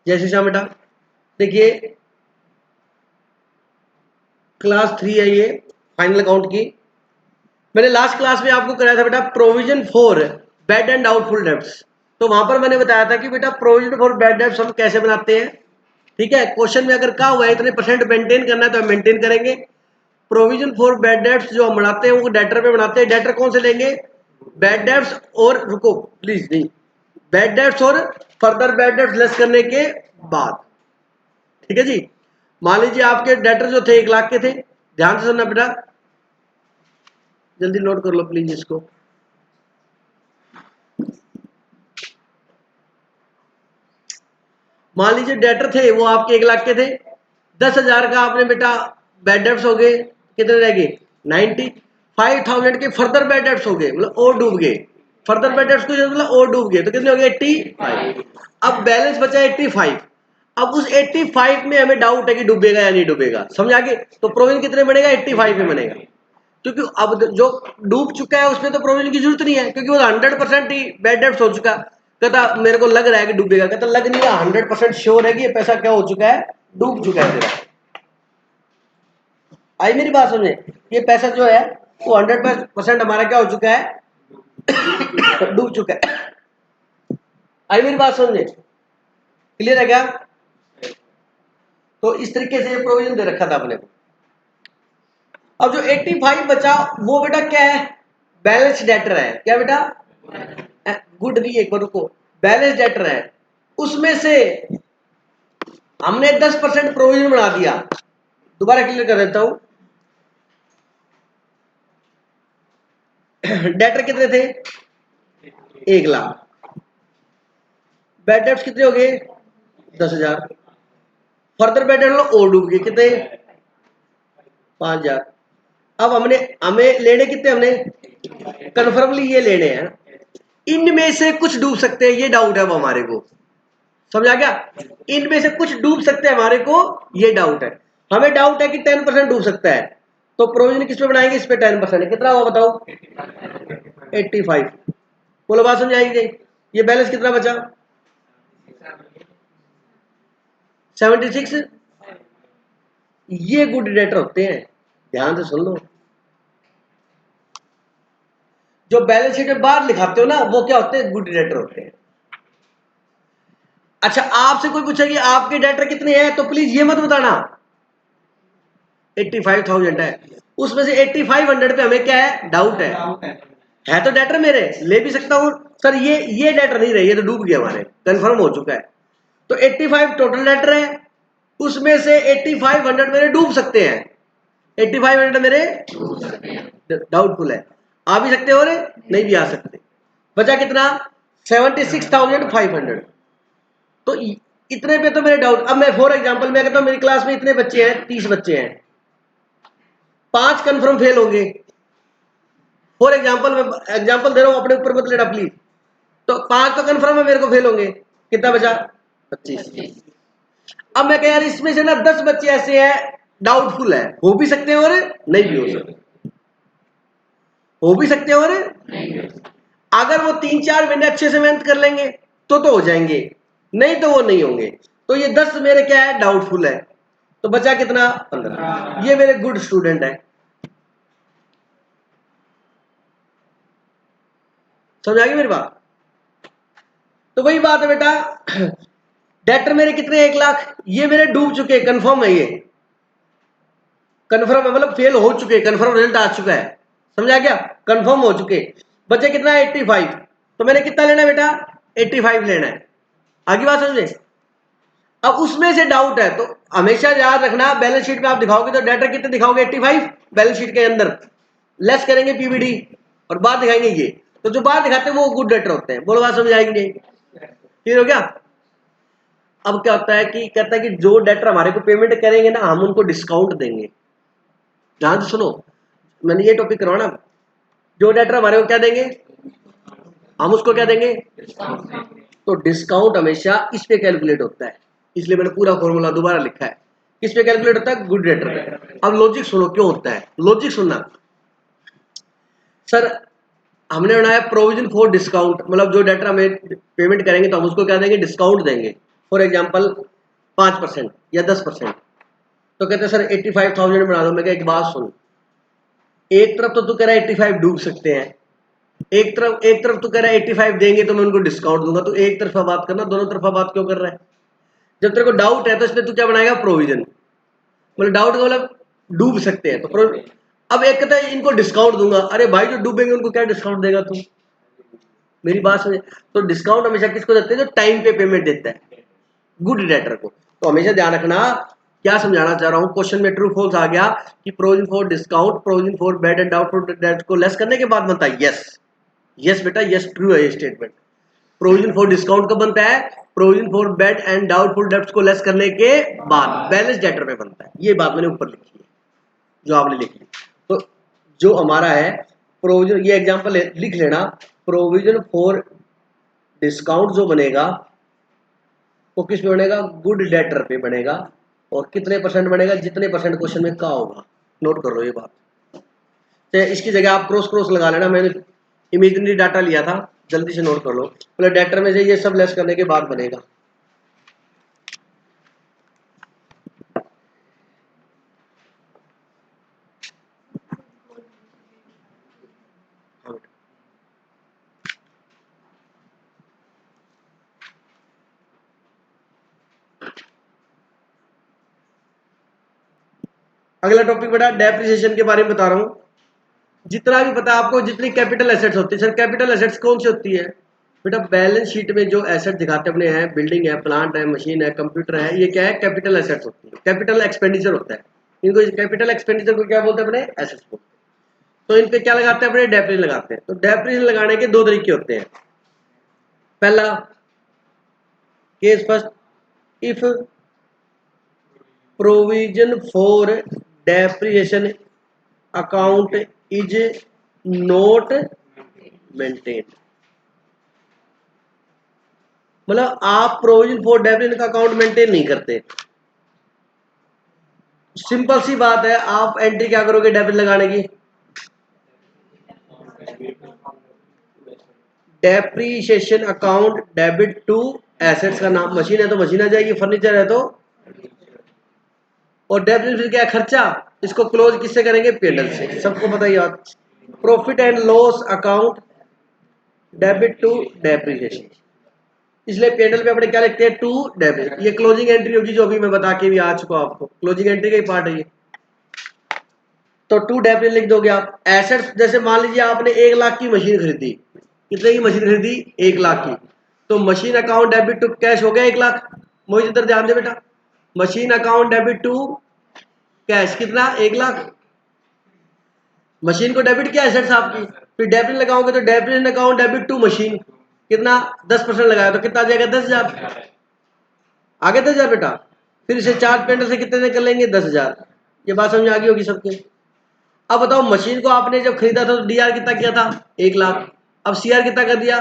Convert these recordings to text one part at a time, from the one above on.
जैसे श्याम बेटा देखिए क्लास 3 है ये फाइनल अकाउंट की। मैंने लास्ट क्लास में आपको कराया था बेटा provision for bad and doubtful debts. तो वहां पर मैंने बताया था कि बेटा प्रोविजन फॉर बैड डेब्ट्स हम कैसे बनाते हैं। ठीक है, क्वेश्चन में अगर कहा हुआ है इतने परसेंट मेंटेन करना है तो हम मेंटेन करेंगे। प्रोविजन फॉर बैड डेब्ट्स जो हम बनाते हैं वो डेटर पे बनाते हैं। डेटर कौन से लेंगे? बैड डेब्ट्स और रुको प्लीज नहीं, बैड डेब्ट्स और फर्दर बैड डेब्ट्स लेस करने के बाद। ठीक है जी। मान लीजिए आपके डेटर जो थे 1 लाख के थे, ध्यान से सुनना बेटा, जल्दी नोट कर लो प्लीज इसको। मान लीजिए डेटर थे वो आपके 1 लाख के थे, 10,000 का आपने बेटा बैड डेब्ट्स हो गए, कितने रह गए 90। 5,000 के फर्दर बैड डेब्ट्स हो गए, मतलब और डूब गए। फर्दर बैड डेब्ट्स को मतलब और डूब गए, तो कितने हो गए 85। अब बैलेंस बचा 85। अब उस 85 में हमें डाउट है कि डूबेगा या नहीं डूबेगा, समझ आ गए? तो प्रोविजन कितने बनेगा 85 में बनेगा, क्योंकि अब जो डूब चुका है उसमें तो प्रोविजन की जरूरत नहीं है, क्योंकि वो 100% ही बैड डेब्ट्स हो चुका। कहता मेरे को लग रहा है कि डूबेगा, कहता लग नहीं रहा, 100% श्योर है कि ये पैसा क्या हो चुका है, डूब चुका है तेरा। आई मेरी बात समझे? ये पैसा जो है वो 100% हमारा क्या हो चुका है, डूब चुका है। आई मेरी बात समझे? क्लियर है क्या? तो इस तरीके से प्रोविजन दे रखा था अपने को। अब जो 85 बचा वो बेटा क्या है, बैलेंस डेटर है। क्या बेटा? गुड नहीं, एक बार रुको, बैलेंस डेटर है। उसमें से हमने 10% प्रोविजन बना दिया। दोबारा क्लियर कर देता हूं, डेटर कितने थे 1 लाख, बैड डेब्ट्स कितने हो गए 10,000, फर्दर बैड डेब्ट और डूब गए कितने 5,000। अब हमें लेने कितने, हमने कन्फर्मली ये लेने हैं, इनमें से कुछ डूब सकते हैं, ये डाउट है अब हमारे को, समझा क्या? इनमें से कुछ डूब सकते हैं हमारे को, ये डाउट है। हमें डाउट है कि 10% डूब सकता है, तो प्रोविजन किस पे बनाएंगे, इस पे 10%। कितना हुआ बताओ 85। बोलो बात समझ आएगी? ये बैलेंस कितना बचा 76। ये गुड डेटर होते हैं, ध्यान से सुन लो। जो बैलेंस शीट में बाहर लिखाते हो ना वो क्या होते हैं, गुड डेटर होते हैं। अच्छा आपसे कोई पूछे कि आपके डेटर कितने हैं, तो प्लीज ये मत बताना 85,000 है, उसमें से 8500 पे हमें क्या है, डाउट है तो डेटर मेरे ले भी सकता हूं सर, ये डेटर नहीं रहे, ये तो डूब गया, हमारे कंफर्म हो चुका है। तो 85 टोटल डेटर है, उसमें से 8500 मेरे डूब सकते हैं, 8500 मेरे डाउटफुल है, आ भी सकते हो रे, नहीं भी आ सकते। बचा कितना 76,500। तो इतने पे तो मेरे डाउट। अब मैं फॉर एग्जांपल मैं कहता हूं मेरी क्लास में इतने बच्चे हैं, 30 बच्चे हैं, 5 कंफर्म फेल होंगे। फॉर एग्जांपल मैं एग्जांपल दे रहा हूं, अपने ऊपर मत लेना प्लीज। तो 5 तो कंफर्म है मेरे को फेल होंगे, कितना बचा 25। अब मैं कह यार इसमें से ना 10 बच्चे ऐसे हैं डाउटफुल है, हो भी सकते हैं और नहीं भी हो सकते, हो भी सकते हैं और अगर वो 3-4 महीने अच्छे से मेहनत कर लेंगे तो हो जाएंगे, नहीं तो वो नहीं होंगे। तो ये 10 मेरे क्या है, डाउटफुल है। तो बचा कितना 15, ये मेरे गुड स्टूडेंट है। समझ आ गई मेरी बात? तो वही बात है बेटा, डेटर मेरे कितने 1 लाख, ये मेरे डूब चुके, कंफर्म है, ये कंफर्म है, मतलब फेल हो चुके, कंफर्म रिजल्ट आ चुका है, समझा क्या, कंफर्म हो चुके। बचे कितना 85, तो मैंने कितना लेना है बेटा 85 लेना है। आगे बात समझे? अब उसमें से डाउट है तो हमेशा याद रखना, बैलेंस शीट में आप दिखाओगे तो डेटर कितने दिखाओगे 85, बैलेंस शीट के अंदर लेस करेंगे पीबीडी और बाद दिखाएंगे ये, तो जो बाद दिखाते हैं वो गुड डेटर होते हैं। बोलो बात समझ आएगी? क्लियर हो गया? अब क्या होता है कि कहता है कि जो डेटर हमारे को पेमेंट करेंगे ना हम उनको डिस्काउंट देंगे। ध्यान से सुनो, मैंने ये टॉपिक करवाना, जो डेटर हमारे को क्या देंगे, हम उसको क्या देंगे, तो डिस्काउंट हमेशा इस पे कैलकुलेट होता है, इसलिए मैंने पूरा फॉर्मूला दोबारा लिखा है। किस पे कैलकुलेट होता है, गुड डेटर पे। अब लॉजिक सुनो क्यों होता है, लॉजिक सुनना। सर हमने बनाया प्रोविजन फॉर डिस्काउंट, मतलब जो डेटर हमें पेमेंट करेंगे तो हम उसको क्या देंगे, डिस्काउंट देंगे। फॉर एग्जाम्पल 5% या 10%, तो कहते हैं सर 85,000 बना दो। मैं कहा एक बात सुन, एक तरफ तो तू कह रहा है 85 डूब सकते हैं, एक तरफ तू कह रहा है 85 देंगे तो मैं उनको डिस्काउंट दूंगा। तो एक तरफा बात करना, दोनों तरफा बात क्यों कर रहा है? जब तेरे को डाउट है तो इसमें तू क्या बनाएगा? प्रोविजन। मतलब डाउट का मतलब डूब सकते हैं तो अब एक कहता है इनको डिस्काउंट दूंगा। अरे भाई जो डूबेंगे उनको क्या डिस्काउंट देगा तू? मेरी बात समझे? तो डिस्काउंट हमेशा किसको देते हैं? जो टाइम पे पेमेंट देता है, गुड डेटर को। तो हमेशा ध्यान रखना, क्या समझाना चाह रहा हूं, क्वेश्चन में ट्रू फॉल्स आ गया कि provision for discount, provision for bad and doubtful debt को लेस करने के बाद बनता है यस। यस बेटा, यस ट्रू है ये स्टेटमेंट। प्रोविजन फॉर डिस्काउंट कब बनता है? Provision for bad and doubtful debts को लेस करने के बाद बैलेंस डेटर में बनता है। ये बात मैंने ऊपर लिखी है जो आपने लिखी। तो जो हमारा है प्रोविजन, ये एग्जांपल लिख लेना, प्रोविजन फॉर डिस्काउंट जो बनेगा वो किस पे बनेगा? गुड डेटर पे बनेगा। और कितने परसेंट बनेगा? जितने परसेंट क्वेश्चन में कहा होगा। नोट कर लो ये बात। तो इसकी जगह आप क्रॉस क्रॉस लगा लेना, मैंने इमेजिनरी डाटा लिया था, जल्दी से नोट कर लो। मतलब डेटर में से ये सब लेस करने के बाद बनेगा। अगला टॉपिक बेटा डेप्रिसिएशन के बारे में बता रहा हूं। जितना भी पता आपको, जितनी कैपिटल एसेट्स होती है, सर कैपिटल एसेट्स कौन सी होती है बेटा? बैलेंस शीट में जो एसेट दिखाते अपने हैं, बिल्डिंग है, प्लांट है, मशीन है, कंप्यूटर है, ये क्या है? कैपिटल एसेट्स होती है। कैपिटल एक्सपेंडिचर होता है इनको। कैपिटल एक्सपेंडिचर को क्या बोलते हैं अपने? एसेट्स बोलते हैं। तो इन पे क्या लगाते हैं अपने? डेप्रिसिएशन लगाते हैं। तो डेप्रिसिएशन लगाने के दो तरीके होते हैं। पहला case first, if provision for depreciation account is not maintained. मतलब आप प्रोविजन फॉर डेप्रिसिएशन का अकाउंट मेंटेन नहीं करते। सिंपल सी बात है, आप एंट्री क्या करोगे डेप्रिसिएशन लगाने की? Depreciation account debit to assets का नाम, मशीन है तो मशीन आ जाएगी, फर्नीचर है तो। और डेप्रिसिएशन क्या है? खर्चा। इसको क्लोज किससे करेंगे? पीएनएल से। सबको पता ही बात। Profit and loss account debit to depreciation, इसलिए पीएनएल पे अपने क्या लिखते हैं? To debit. ये क्लोजिंग एंट्री होगी जो अभी मैं बता के भी आ चुका हूं आपको, क्लोजिंग एंट्री का ही पार्ट है ये। तो टू डेबिट लिख दोगे आप। एसेट्स जैसे मान लीजिए आपने 1 लाख की मशीन खरीदी। कितने की मशीन खरीदी? 1 लाख की। तो machine account debit to cash हो गया 1 लाख। मोहित इधर ध्यान दे बेटा, machine account debit to cash कितना? 1 लाख। मशीन को डेबिट किया एसेट्स आपकी, फिर डेबिट लगाओगे तो debit account debit to machine कितना? 10% लगाया तो कितना आ जाएगा? 10,000। आगे 10,000 बेटा। फिर इसे चार्ज पेंटर से कितने कर लेंगे? 10,000। ये बात समझ आ गई होगी सबके। अब बताओ, मशीन को आपने जब खरीदा था तो डीआर कितना किया था? 1 लाख। अब सीआर कितना कर दिया?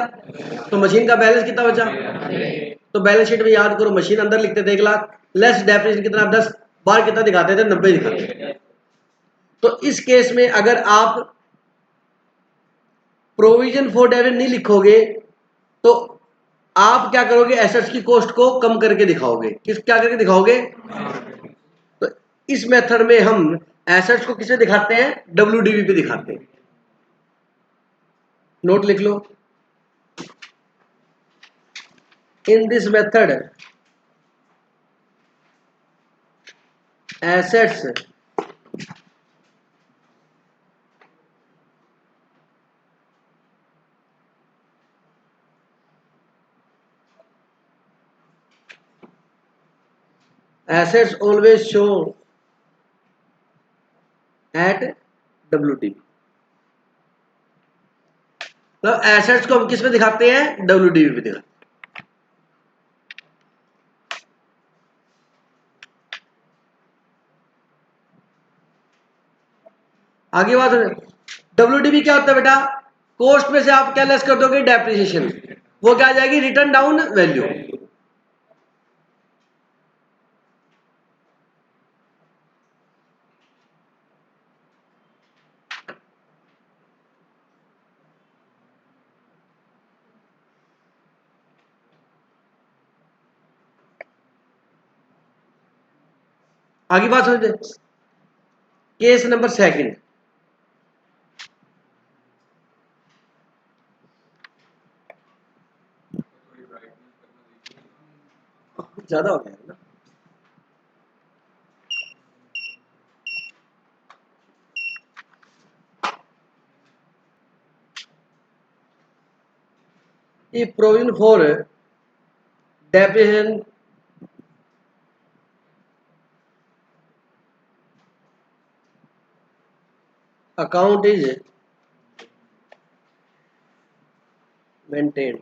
तो मशीन का बैलेंस कितना बचा? तो बैलेंस शीट में याद करो, मशीन अंदर लिखते थे 1 लाख, लेस डेप्रिसिएशन कितना? 10 बार कितना दिखाते थे? 90 दिखाते थे। तो इस केस में अगर आप प्रोविजन फॉर डेबिट नहीं लिखोगे तो आप क्या करोगे? एसेट्स की कॉस्ट को कम करके दिखाओगे। किस क्या करके दिखाओगे? तो इस मेथड में हम एसेट्स को किसे दिखाते हैं? डब्ल्यूडीवी पे दिखाते हैं। नोट लिख लो, in this method assets assets always show at WDV. तो एसेट्स को हम किस पे दिखाते हैं? डब्ल्यूडीवी पे दिखाते हैं। आगे बात, डब्ल्यूडीवी क्या होता है बेटा? कॉस्ट में से आप क्या लेस कर दोगे? डेप्रिसिएशन। वो क्या आ जाएगी? Return down value. आगे बात समझते। केस नंबर सेकंड, ज्यादा हो गया ना। ये provision for depreciation account is maintain.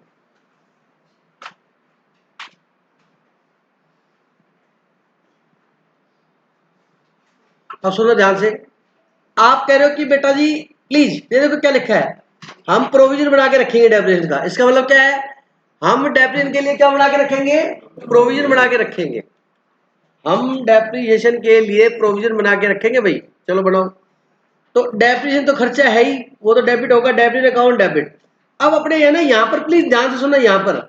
अब सुनो ध्यान से, आप कह रहे हो कि बेटा जी प्लीज ये देखो क्या लिखा है, हम प्रोविजन बना के रखेंगे डेप्रिसिएशन का। इसका मतलब क्या है, हम डेप्रिसिएशन के लिए क्या बना के रखेंगे, प्रोविजन बना के रखेंगे। हम डेप्रिसिएशन के लिए प्रोविजन बना के रखेंगे भाई, चलो बनाओ। तो डेप्रिसिएशन तो खर्चा है ही, वो तो डेबिट होगा, डेबिट अकाउंट डेबिट। अब अपने है ना यहाँ पर प्लीज ध्यान से सुनना, यहाँ पर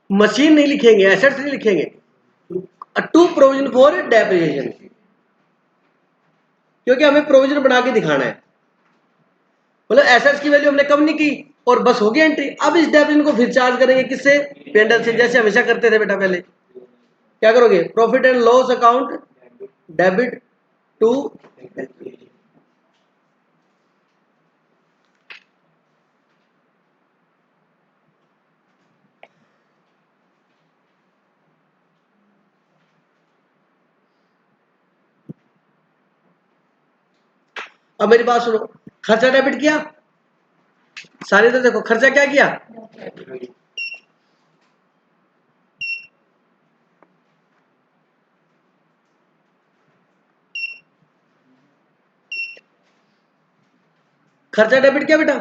मशीन नहीं लिखेंगे, एसेट्स नहीं लिखेंगे, टू प्रोविजन फॉर डेप्रिसिएशन, क्योंकि हमें प्रोविजन बना के दिखाना है। मतलब एसेट्स की वैल्यू हमने कम नहीं की और बस हो गया एंट्री। अब इस डेप्रिसिएशन को फिर चार्ज करेंगे किससे, पेंडल से, जैसे हमेशा करते थे बेटा। पहले क्या करोगे, profit and loss account debit to. अब मेरी बात सुनो, खर्चा डेबिट किया, सारे तो देखो खर्चा क्या किया, खर्चा डेबिट किया बेटा,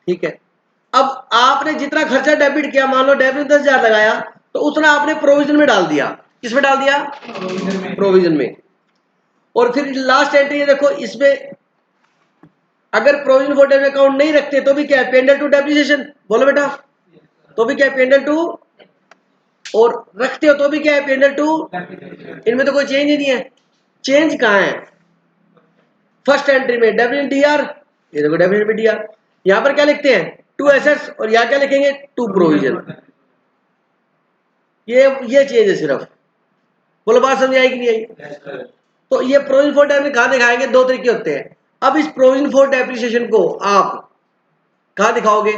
ठीक है। अब आपने जितना खर्चा डेबिट किया, मान लो डेबिट 10,000 लगाया, तो उतना आपने प्रोविजन में डाल दिया। किसमें डाल दिया, प्रोविजन में। और फिर लास्ट एंट्री है देखो, इसमें अगर प्रोविजन फॉर डेबिट अकाउंट नहीं रखते तो भी क्या है, पेंडल टू डेप्रिसिएशन, बोलो बेटा, तो भी क्या है, पेंडल टू। और रखते हो तो भी क्या है, पेंडल टू। इनमें तो कोई चेंज ही नहीं है। चेंज कहाँ है, फर्स्ट एंट्री में डेबिट डी आर, ये देखो डेबिट डी आर, यहां पर क्या लिखते हैं, टू एसेट्स, और यहां क्या लिखेंगे, टू प्रोविजन। ये चेंज है सिर्फ। बोलो बात समझ आई कि नहीं आई। तो ये प्रोविजन फॉर डेप्रिसिएशन कहां दिखाएंगे, दो तरीके होते हैं। अब इस प्रोविजन फॉर डेप्रिसिएशन को आप कहां दिखाओगे,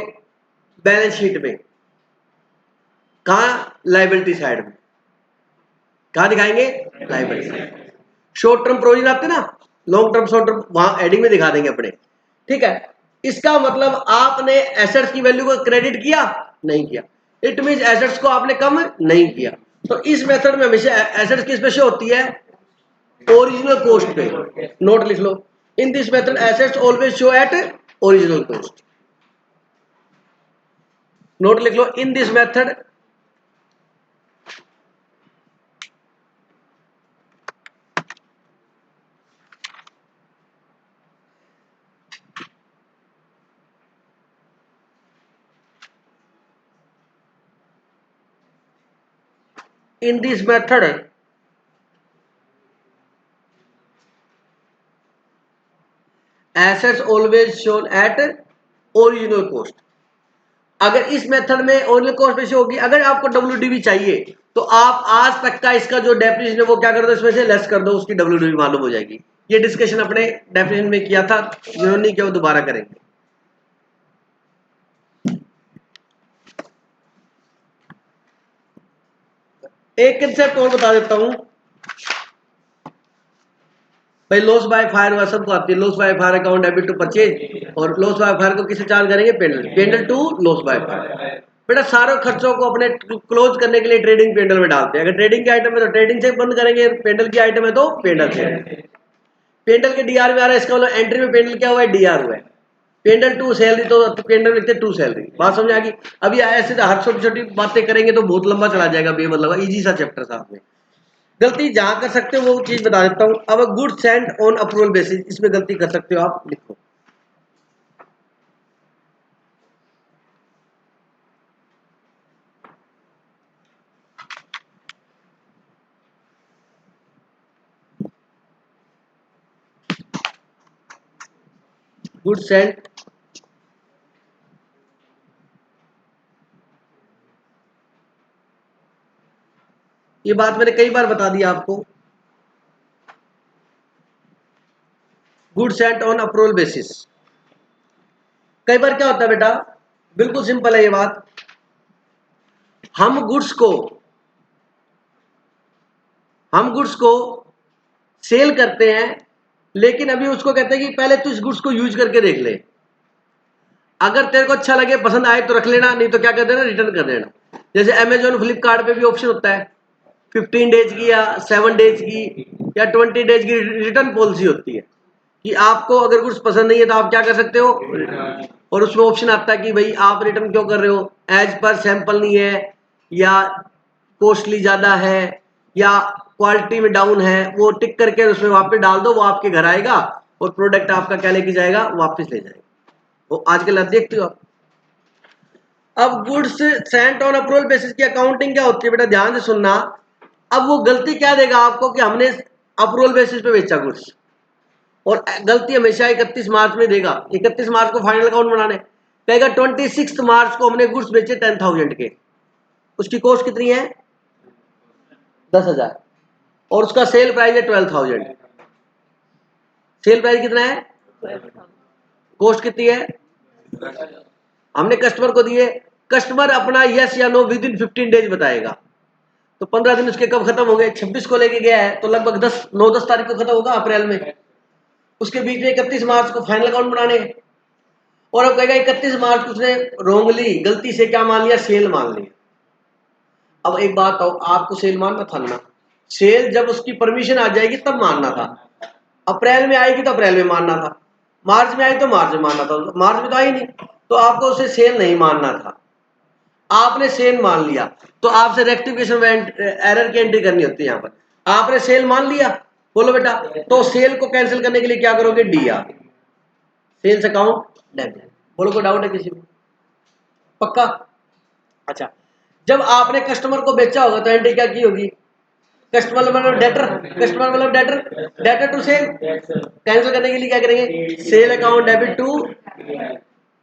बैलेंस शीट में, कहां, लाइबिलिटी साइड में। कहां दिखाएंगे, लाइबिलिटी। शॉर्ट टर्म प्रोविजन आते ना, लॉन्ग टर्म शॉर्ट टर्म, वहां एडिंग में दिखा देंगे अपने, ठीक है। इसका मतलब आपने एसेट्स की वैल्यू को क्रेडिट किया, नहीं किया। इट मींस एसेट्स को आपने कम नहीं किया। तो इस मेथड में हमेशा एसेट्स किस पे शो होती है, ओरिजिनल कॉस्ट पे। नोट लिख लो, in this method assets always show at original cost. Note लिख लो, in this method in this method assets always shown at original cost। अगर इस मेथड में ओरिजिनल कॉस्ट पे शो होगी, अगर आपको डब्ल्यूडीवी चाहिए तो आप आज तक का इसका जो डेफिनेशन है वो क्या कर दो, इसमें से लेस कर दो, उसकी डब्ल्यूडीवी मालूम हो जाएगी। ये डिस्कशन अपने डेफिनेशन में किया था, जिन्होंने नहीं किया वो दोबारा करेंगे। एक कंसेप्ट और बता देता हूं भाई, लॉस बाय फायर हुआ सबको आती है, loss by fire account debit to purchase, और लॉस बाय फायर को किसे चार्ज करेंगे, P and L, P and L to loss by fire. बेटा सारे खर्चों को अपने क्लोज करने के लिए ट्रेडिंग पेंडल में डालते हैं। अगर ट्रेडिंग की आइटम है तो ट्रेडिंग से बंद करेंगे, पेंडल की आइटम है तो पेंडल से। पेंडल के डीआर में आ रहा है, इसका मतलब एंट्री में पेंडल क्या हुआ है, डीआर हुआ है। पेंडल टू सैलरी तो पेंडल लिखते टू सैलरी। बात समझ आ गई। अभी ऐसे हर छोटी छोटी बातें करेंगे तो बहुत लंबा चला जाएगा, बेमतलब इजी सा चैप्टर साथ में। गलती जहां कर सकते हो वो चीज बता देता हूं। अब good send on approval basis, इसमें गलती कर सकते हो आप, लिखो। गुड्स एंड ये बात मैंने कई बार बता दी आपको, goods and on approval basis. कई बार क्या होता है बेटा, बिल्कुल सिंपल है ये बात, हम गुड्स को सेल करते हैं, लेकिन अभी उसको कहते हैं कि पहले तू इस गुड्स को यूज करके देख ले, अगर तेरे को अच्छा लगे, पसंद आए तो रख लेना, नहीं तो क्या कर देना, रिटर्न कर देना। जैसे अमेजोन फ्लिपकार्ट पे भी ऑप्शन होता है 15 डेज की या 7 डेज की या 20 डेज की रिटर्न पॉलिसी होती है, कि आपको अगर गुड्स पसंद नहीं है तो आप क्या कर सकते हो, और उसमें ऑप्शन आता है कि भाई आप रिटर्न क्यों कर रहे हो, एज पर सैंपल नहीं है, या कॉस्टली ज्यादा है, या क्वालिटी में डाउन है, वो टिक करके उसमें वापस डाल दो, वो आपके घर आएगा और प्रोडक्ट आपका क्या लेके जाएगा, वापस ले जाएगा। वो आजकल आप देखते हो आप। अब goods Saint on approval basis की अकाउंटिंग क्या होती है बेटा, ध्यान से सुनना। अब वो गलती क्या देगा आपको कि हमने अप्रूवल बेसिस पे बेचा गुड्स, और गलती हमेशा 31 मार्च में देगा, 31 मार्च को फाइनल अकाउंट बनाने कहेगा 26 मार्च को हमने गुड्स बेचे 10,000 के, उसकी कॉस्ट कितनी है 10,000, और उसका सेल प्राइस है 12,000। सेल प्राइस कितना है, कॉस्ट कितनी है, हमने कस्टमर को दिए, कस्टमर अपना यस या नो विद इन 15 डेज बताएगा, तो 15 दिन उसके कब खत्म हो गए, 26 को लेके गया है तो लगभग 9-10 तारीख को खत्म होगा अप्रैल में, उसके बीच में 31 मार्च को फाइनल अकाउंट बनाने, और अब कहेगा 31 मार्च को उसने रोंगली गलती से क्या मान लिया, सेल मान लिया। अब एक बात हो, आपको सेल मानना था ना, सेल जब उसकी परमिशन आ जाएगी तब मानना था, अप्रैल में आएगी तो अप्रैल में मानना था, मार्च में आई तो मार्च में मानना था, मार्च में तो आई नहीं, तो आपको उसे सेल नहीं मानना था, आपने सेल मान लिया, तो आपसे रेक्टिफिकेशन एरर की एंट्री करनी होती है। यहाँ पर आपने सेल मान लिया, बोलो बेटा, तो सेल को कैंसिल करने के लिए क्या करोगे, डीआर, सेल्स अकाउंट डेबिट। बोलो कोई डाउट है किसी में, पक्का। अच्छा, जब आपने कस्टमर को बेचा होगा तो एंट्री क्या की होगी, कस्टमर मतलब डेटर, कस्टमर मतलब debtor, debtor to sale, cancel करने के लिए क्या करेंगे, sale account debit to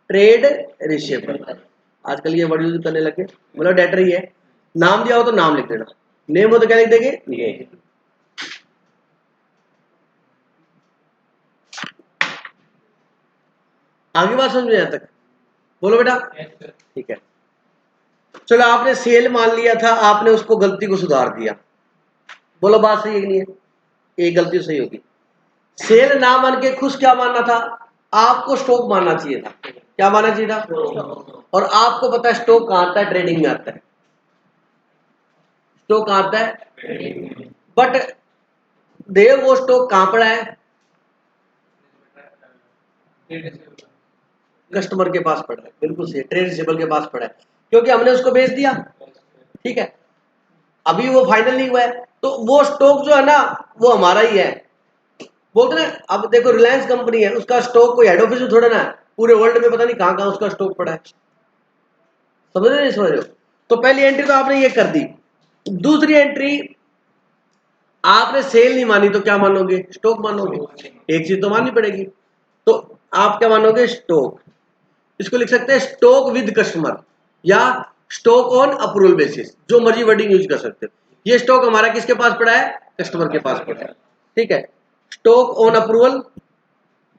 trade receivable. आजकल ये वर्ड यूज करने लगे, मतलब डेटर ही है, नाम दिया हो तो नाम लिख देना, नेम हो तो क्या लिख देंगे, ये। आगे बात समझ में यहां तक, बोलो बेटा, ठीक है। चलो आपने सेल मान लिया था, आपने उसको गलती को सुधार दिया, बोलो बात सही है कि नहीं है, एक गलती सही होगी। सेल ना मान के खुश क्या मानना था, आपको स्टॉक मानना चाहिए था, क्या मानना चाहिए था, और आपको पता है स्टॉक कहां आता है, ट्रेडिंग में आता है, स्टॉक कहां आता है, बट देव वो स्टॉक कहां पड़ा है, कस्टमर के पास पड़ा है, बिल्कुल सही, ट्रेड रिसीवेबल के पास पड़ा है, क्योंकि हमने उसको बेच दिया, ठीक है, अभी वो फाइनल नहीं हुआ है, तो वो स्टॉक जो है ना वो हमारा ही है, बोलते ना। अब देखो रिलायंस कंपनी है, उसका स्टॉक कोई हेड ऑफिस में थोड़ा ना है, पूरे वर्ल्ड में पता नहीं कहां कहां उसका स्टॉक पड़ा है, समझ रहे नहीं समझ रहे हो। तो पहली एंट्री तो आपने ये कर दी, दूसरी एंट्री आपने सेल नहीं मानी तो क्या मानोगे, स्टॉक मानोगे, एक चीज तो माननी पड़ेगी, तो आप क्या मानोगे, स्टॉक, इसको लिख सकते हैं स्टॉक विद कस्टमर या स्टॉक ऑन अप्रूवल बेसिस, जो मर्जी वर्डिंग यूज कर सकते हो। ये स्टॉक हमारा किसके पास पड़ा है, कस्टमर के पास पड़ा है, ठीक है। स्टॉक ऑन अप्रूवल,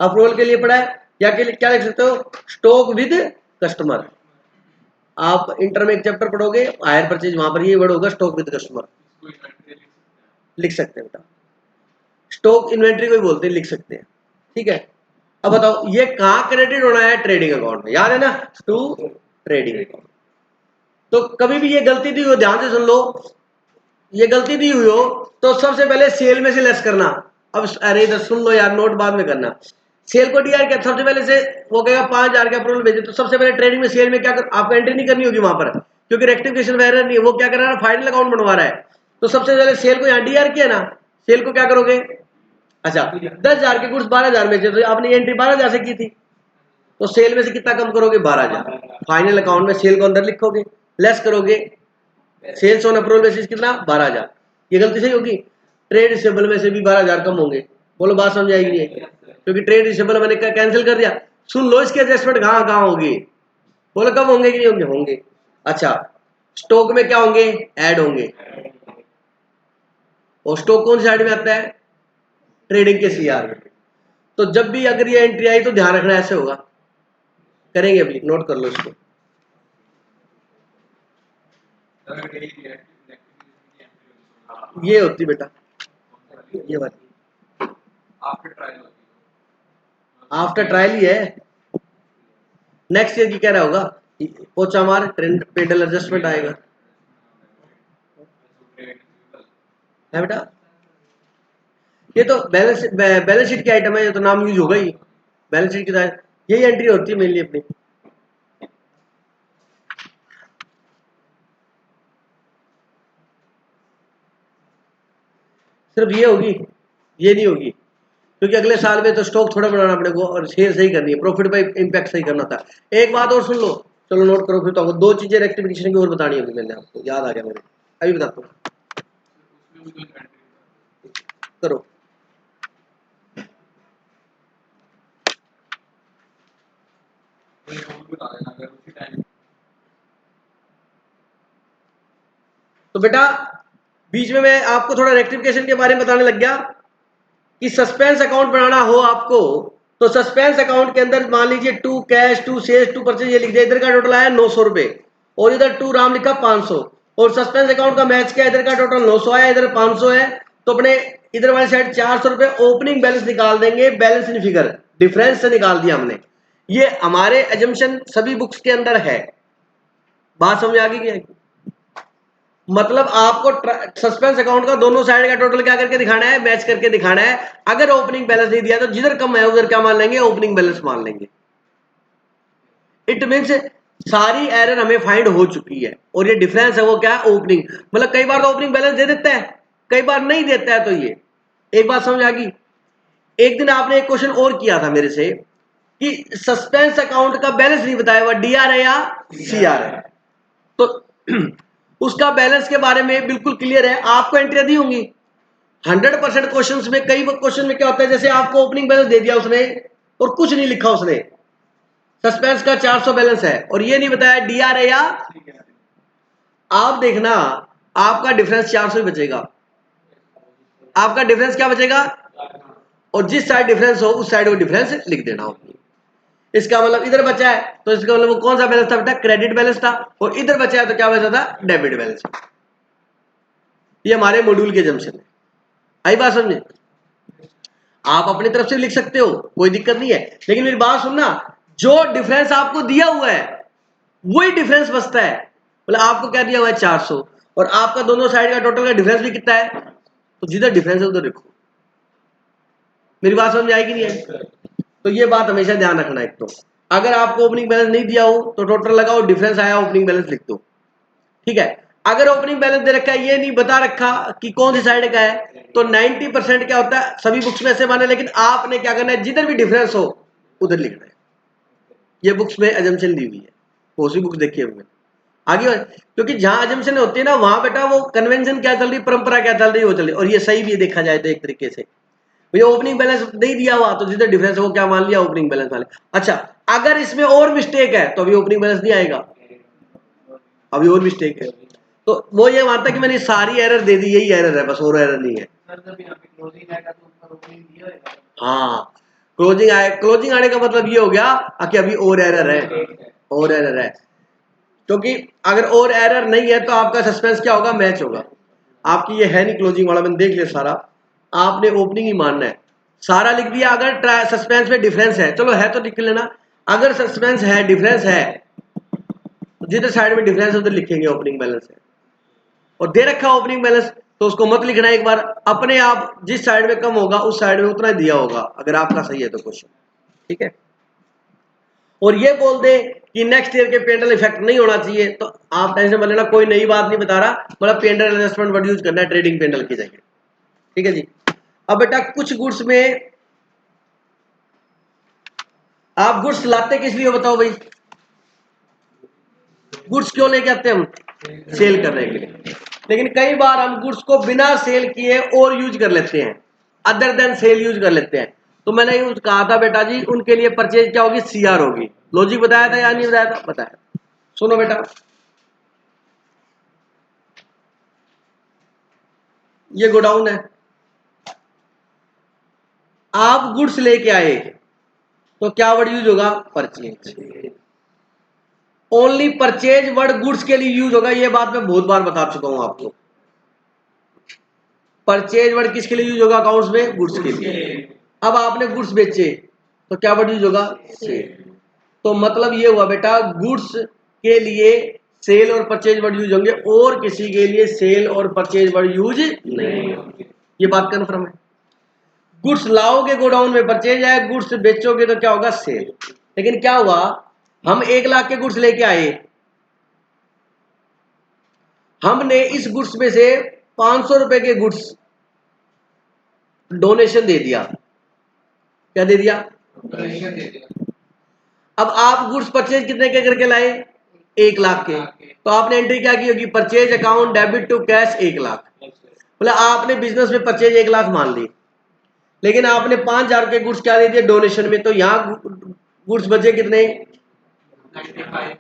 अप्रूवल के लिए पड़ा है, या क्या लिख सकते हो, स्टॉक विद कस्टमर। आप इंटर में एक चैप्टर पढ़ोगे हायर परचेज, वहां पर ये वर्ड होगा स्टॉक विद कस्टमर, लिख सकते हैं बेटा, स्टॉक इन्वेंट्री को भी बोलते हैं, लिख सकते हैं, ठीक है। अब बताओ ये कहां क्रेडिट होना है, ट्रेडिंग अकाउंट में, याद है ना, टू ट्रेडिंग अकाउंट। तो कभी भी ये गलती दी हो, ध्यान से सुन लो, ये गलती दी हुई हो तो सबसे पहले सेल में से लेस करना। अब अरे इधर सुन लो यार, नोट बाद में करना। सेल को डीआर क्या, सबसे पहले से वो कहेगा 5,000 का अप्रूवल भेजे, तो सबसे पहले ट्रेडिंग में सेल में क्या कर, आपको एंट्री नहीं करनी होगी वहां पर, क्योंकि रेक्टिफिकेशन एरर नहीं है, वो क्या कर रहा है, फाइनल अकाउंट बनवा रहा है। तो सबसे पहले सेल को यहाँ डीआर किया ना, सेल को क्या करोगे, अच्छा 10,000 के गुड्स 12,000 में थे, तो आपने एंट्री 12,000 से की थी, तो सेल में से कितना कम करोगे, 12,000, फाइनल अकाउंट में सेल को अंदर लिखोगे, लेस करोगे, सेल्स ऑन अप्रूवल बेसिस कितना, 12,000। ये गलती सही होगी, ट्रेड रिसीवेबल में से भी 12,000 कम होंगे, बोलो बात समझ आएगी नहीं, क्योंकि ट्रेड रिसीवेबल मैंने कैंसिल कर दिया, सुन लो इसके एडजस्टमेंट कहाँ कहाँ होगी, बोलो कब होंगे कि नहीं होंगे, होंगे। अच्छा स्टॉक में क्या होंगे, ऐड होंगे, और स्टॉक कौन सी साइड में आता है, ट्रेडिंग के सीआर में। तो जब भी अगर ये एंट्री आई तो ध्यान रखना ऐसे होगा, करेंगे अभी, नोट कर लो इसको। ये होती बेटा, ये बात आफ्टर ट्रायल ही है, नेक्स्ट ईयर की कह रहा होगा, पोचा मार ट्रेंड पेडल एडजस्टमेंट आएगा है बेटा। ये तो बैलेंस शीट की आइटम है, ये तो नाम यूज होगा ही, बैलेंस शीट की तरह यही एंट्री होती है मेनली अपनी। सिर्फ ये होगी, ये नहीं होगी, क्योंकि अगले साल में तो स्टॉक थोड़ा बढ़ाना अपने को और शेयर सही करनी है, प्रॉफिट बाई इम्पैक्ट सही करना था। एक बात और सुन लो, चलो नोट करो, फिर तो आपको दो चीजें रेक्टिफिकेशन की और बतानी होगी, मैंने आपको याद आ गया मेरे, अभी बताता हूँ, करो। तो बेटा बीच में मैं आपको थोड़ा रेक्टिफिकेशन के बारे में बताने लग गया कि सस्पेंस अकाउंट बनाना हो आपको, तो सस्पेंस अकाउंट के अंदर मान लीजिए 2 कैश 2 शेयर्स 2 परचेज ये लिख दिया, इधर का टोटल आया 900 रुपए और इधर 2 राम लिखा 500, और सस्पेंस अकाउंट का मैच क्या, इधर का टोटल 900 आया, इधर 500 है, तो अपने इधर वाली साइड 400 रुपए ओपनिंग बैलेंस निकाल देंगे, बैलेंस इन फिगर डिफरेंस से निकाल दिया हमने। ये हमारे एजम्पशन सभी बुक्स के अंदर है, बात समझ आ गई क्या? मतलब आपको सस्पेंस अकाउंट का दोनों साइड का टोटल क्या करके दिखाना है, मैच करके दिखाना है। अगर ओपनिंग बैलेंस नहीं दिया तो जिधर कम है उधर क्या मान लेंगे, ओपनिंग बैलेंस मान लेंगे। इट मीन्स सारी एरर हमें फाइंड हो चुकी है, और ये डिफरेंस है वो क्या है, ओपनिंग। मतलब कई बार तो ओपनिंग बैलेंस दे देता है, कई बार नहीं देता है, तो ये एक बात समझ आ गई। एक दिन आपने एक क्वेश्चन और किया था मेरे से कि सस्पेंस अकाउंट का बैलेंस नहीं बताया हुआ, डीआर है या सीआर है, तो उसका बैलेंस के बारे में बिल्कुल क्लियर है, आपको एंट्रियां दी होंगी 100% क्वेश्चंस में। कई क्वेश्चन में क्या होता है, जैसे आपको ओपनिंग बैलेंस दे दिया उसने और कुछ नहीं लिखा उसने, सस्पेंस का 400 बैलेंस है और ये नहीं बताया डीआर है या, आप देखना आपका डिफरेंस 400 ही बचेगा, आपका डिफरेंस क्या बचेगा, और जिस साइड डिफरेंस हो उस साइड वो डिफरेंस लिख देना हो। इसका मतलब इधर बचा है तो इसका मतलब वो कौन सा बैलेंस था बेटा, क्रेडिट बैलेंस था, और इधर बचा है तो क्या बचा था, डेबिट बैलेंस। ये हमारे मॉड्यूल के जंक्शन है, आई बात समझे। आप अपनी तरफ से लिख सकते हो, कोई दिक्कत नहीं है, लेकिन मेरी बात सुनना, जो डिफरेंस आपको दिया हुआ है वही डिफरेंस बचता है। मतलब आपको क्या दिया हुआ है 400, और आपका दोनों साइड का टोटल का डिफरेंस भी कितना है, तो जिधर डिफरेंस है उधर लिखो। मेरी बात समझ आएगी नहीं है, तो ये बात हमेशा ध्यान रखना। एक तो अगर आपको ओपनिंग बैलेंस नहीं दिया हो तो टोटल लगाओ, डिफरेंस आया ओपनिंग बैलेंस लिख दो, ठीक है। अगर ओपनिंग बैलेंस दे रखा है, ये नहीं बता रखा कि कौन सी साइड का है, तो 90% क्या होता है, सभी बुक्स में ऐसे माने, लेकिन आपने क्या करना है, जिधर भी डिफरेंस हो उधर लिखना है। ये बुक्स में एजम्पशन दी हुई है, वो सी बुक्स देखिए हमने आगे, क्योंकि जहां एजम्पशन होती है ना वहां बेटा वो कन्वेंशन क्या चल रही, परंपरा क्या चल रही है वो चल रही, और ये सही भी देखा जाए तो एक तरीके से। भैया ओपनिंग बैलेंस नहीं दिया हुआ तो जिधर डिफरेंस है वो क्या मान लिया, ओपनिंग बैलेंस वाले। अच्छा अगर इसमें और मिस्टेक है तो अभी ओपनिंग बैलेंस नहीं आएगा, अभी और मिस्टेक है, तो वो ये मानता है कि मैंने सारी एरर दे दी, यही एरर है बस, और एरर नहीं है। हाँ क्लोजिंग आए, क्लोजिंग आने का मतलब ये हो गया कि अभी और एरर है, और एरर है, क्योंकि अगर और एरर नहीं है तो आपका सस्पेंस क्या होगा, मैच होगा। आपकी ये है नहीं क्लोजिंग वाला, मैंने देख लिया सारा, आपने ओपनिंग ही मानना है, सारा लिख दिया। अगर सस्पेंस में डिफरेंस है, चलो है तो लिख लेना, अगर सस्पेंस है डिफरेंस है तो जिधर साइड में डिफरेंस है उधर लिखेंगे ओपनिंग बैलेंस है, और दे रखा ओपनिंग बैलेंस तो उसको मत लिखना, एक बार अपने आप जिस साइड में कम होगा उस साइड में उतना ही दिया होगा, अगर आपका सही है तो क्वेश्चन, ठीक है। और ये बोल दे कि नेक्स्ट ईयर के पेंडल इफेक्ट नहीं होना चाहिए, तो आप टेंशन मत लेना, कोई नई बात नहीं बता रहा, मतलब पेंडल एडजस्टमेंट वर्ड यूज करना है ट्रेडिंग पेंडल की जगह, ठीक है जी। अब बेटा कुछ गुड्स में आप गुड्स लाते किस लिए बताओ भाई, गुड्स क्यों लेके आते हैं हम, सेल करने के लिए, लेकिन कई बार हम गुड्स को बिना सेल किए और यूज कर लेते हैं, अदर देन सेल यूज कर लेते हैं, तो मैंने यूज कहा था बेटा जी उनके लिए परचेज क्या होगी, सीआर होगी। लॉजिक बताया था या नहीं बताया था, बताया। सुनो बेटा, ये गोडाउन है, आप गुड्स लेके आए तो क्या वर्ड यूज होगा, purchase. Only purchase word goods के लिए यूज होगा, ये बात मैं बहुत बार बता चुका हूं आपको। परचेज वर्ड किसके लिए यूज होगा अकाउंट्स में, गुड्स के लिए। अब आपने गुड्स बेचे तो क्या वर्ड यूज होगा, सेल। तो मतलब ये हुआ बेटा गुड्स के लिए सेल और परचेज वर्ड यूज होंगे और किसी के लिए सेल और परचेज वर्ड यूज नहीं होंगे। ये बात कन्फर्म है। गुड्स लाओगे गोडाउन में परचेज है, गुड्स बेचोगे तो क्या होगा, सेल। लेकिन क्या हुआ, हम 1 लाख के गुड्स लेके आए, हमने इस गुड्स में से 500 रुपए के गुड्स डोनेशन दे दिया। क्या दे दिया, डोनेशन दे दिया। अब आप गुड्स परचेज कितने के करके लाए, 1 लाख के। तो आपने एंट्री क्या की होगी, purchase account debit to cash 1 lakh. मतलब आपने बिजनेस में परचेज 1 लाख मान ली, लेकिन आपने 5,000 के गुड्स क्या दे दिए डोनेशन में, तो यहां गुड्स बचे कितने, 95।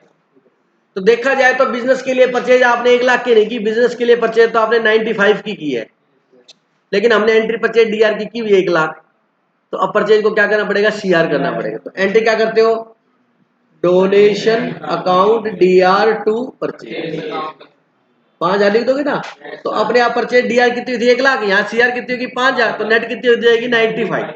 तो देखा जाए तो बिजनेस के लिए परचेज आपने 1 लाख की नहीं की, बिजनेस के लिए परचेज तो आपने 95 की है, लेकिन हमने एंट्री परचेज डीआर की हुई 1 लाख। तो अब परचेज को क्या करना पड़ेगा, सीआर करना पड़ेगा। तो एंट्री क्या करते हो, donation account DR to purchase, 5,000 लिख दोगे ना। तो अपने आप परचेज डीआर कितनी थी, 1 लाख, यहाँ सीआर कितनी होगी 5,000, तो नेट कितनी हो जाएगी 95।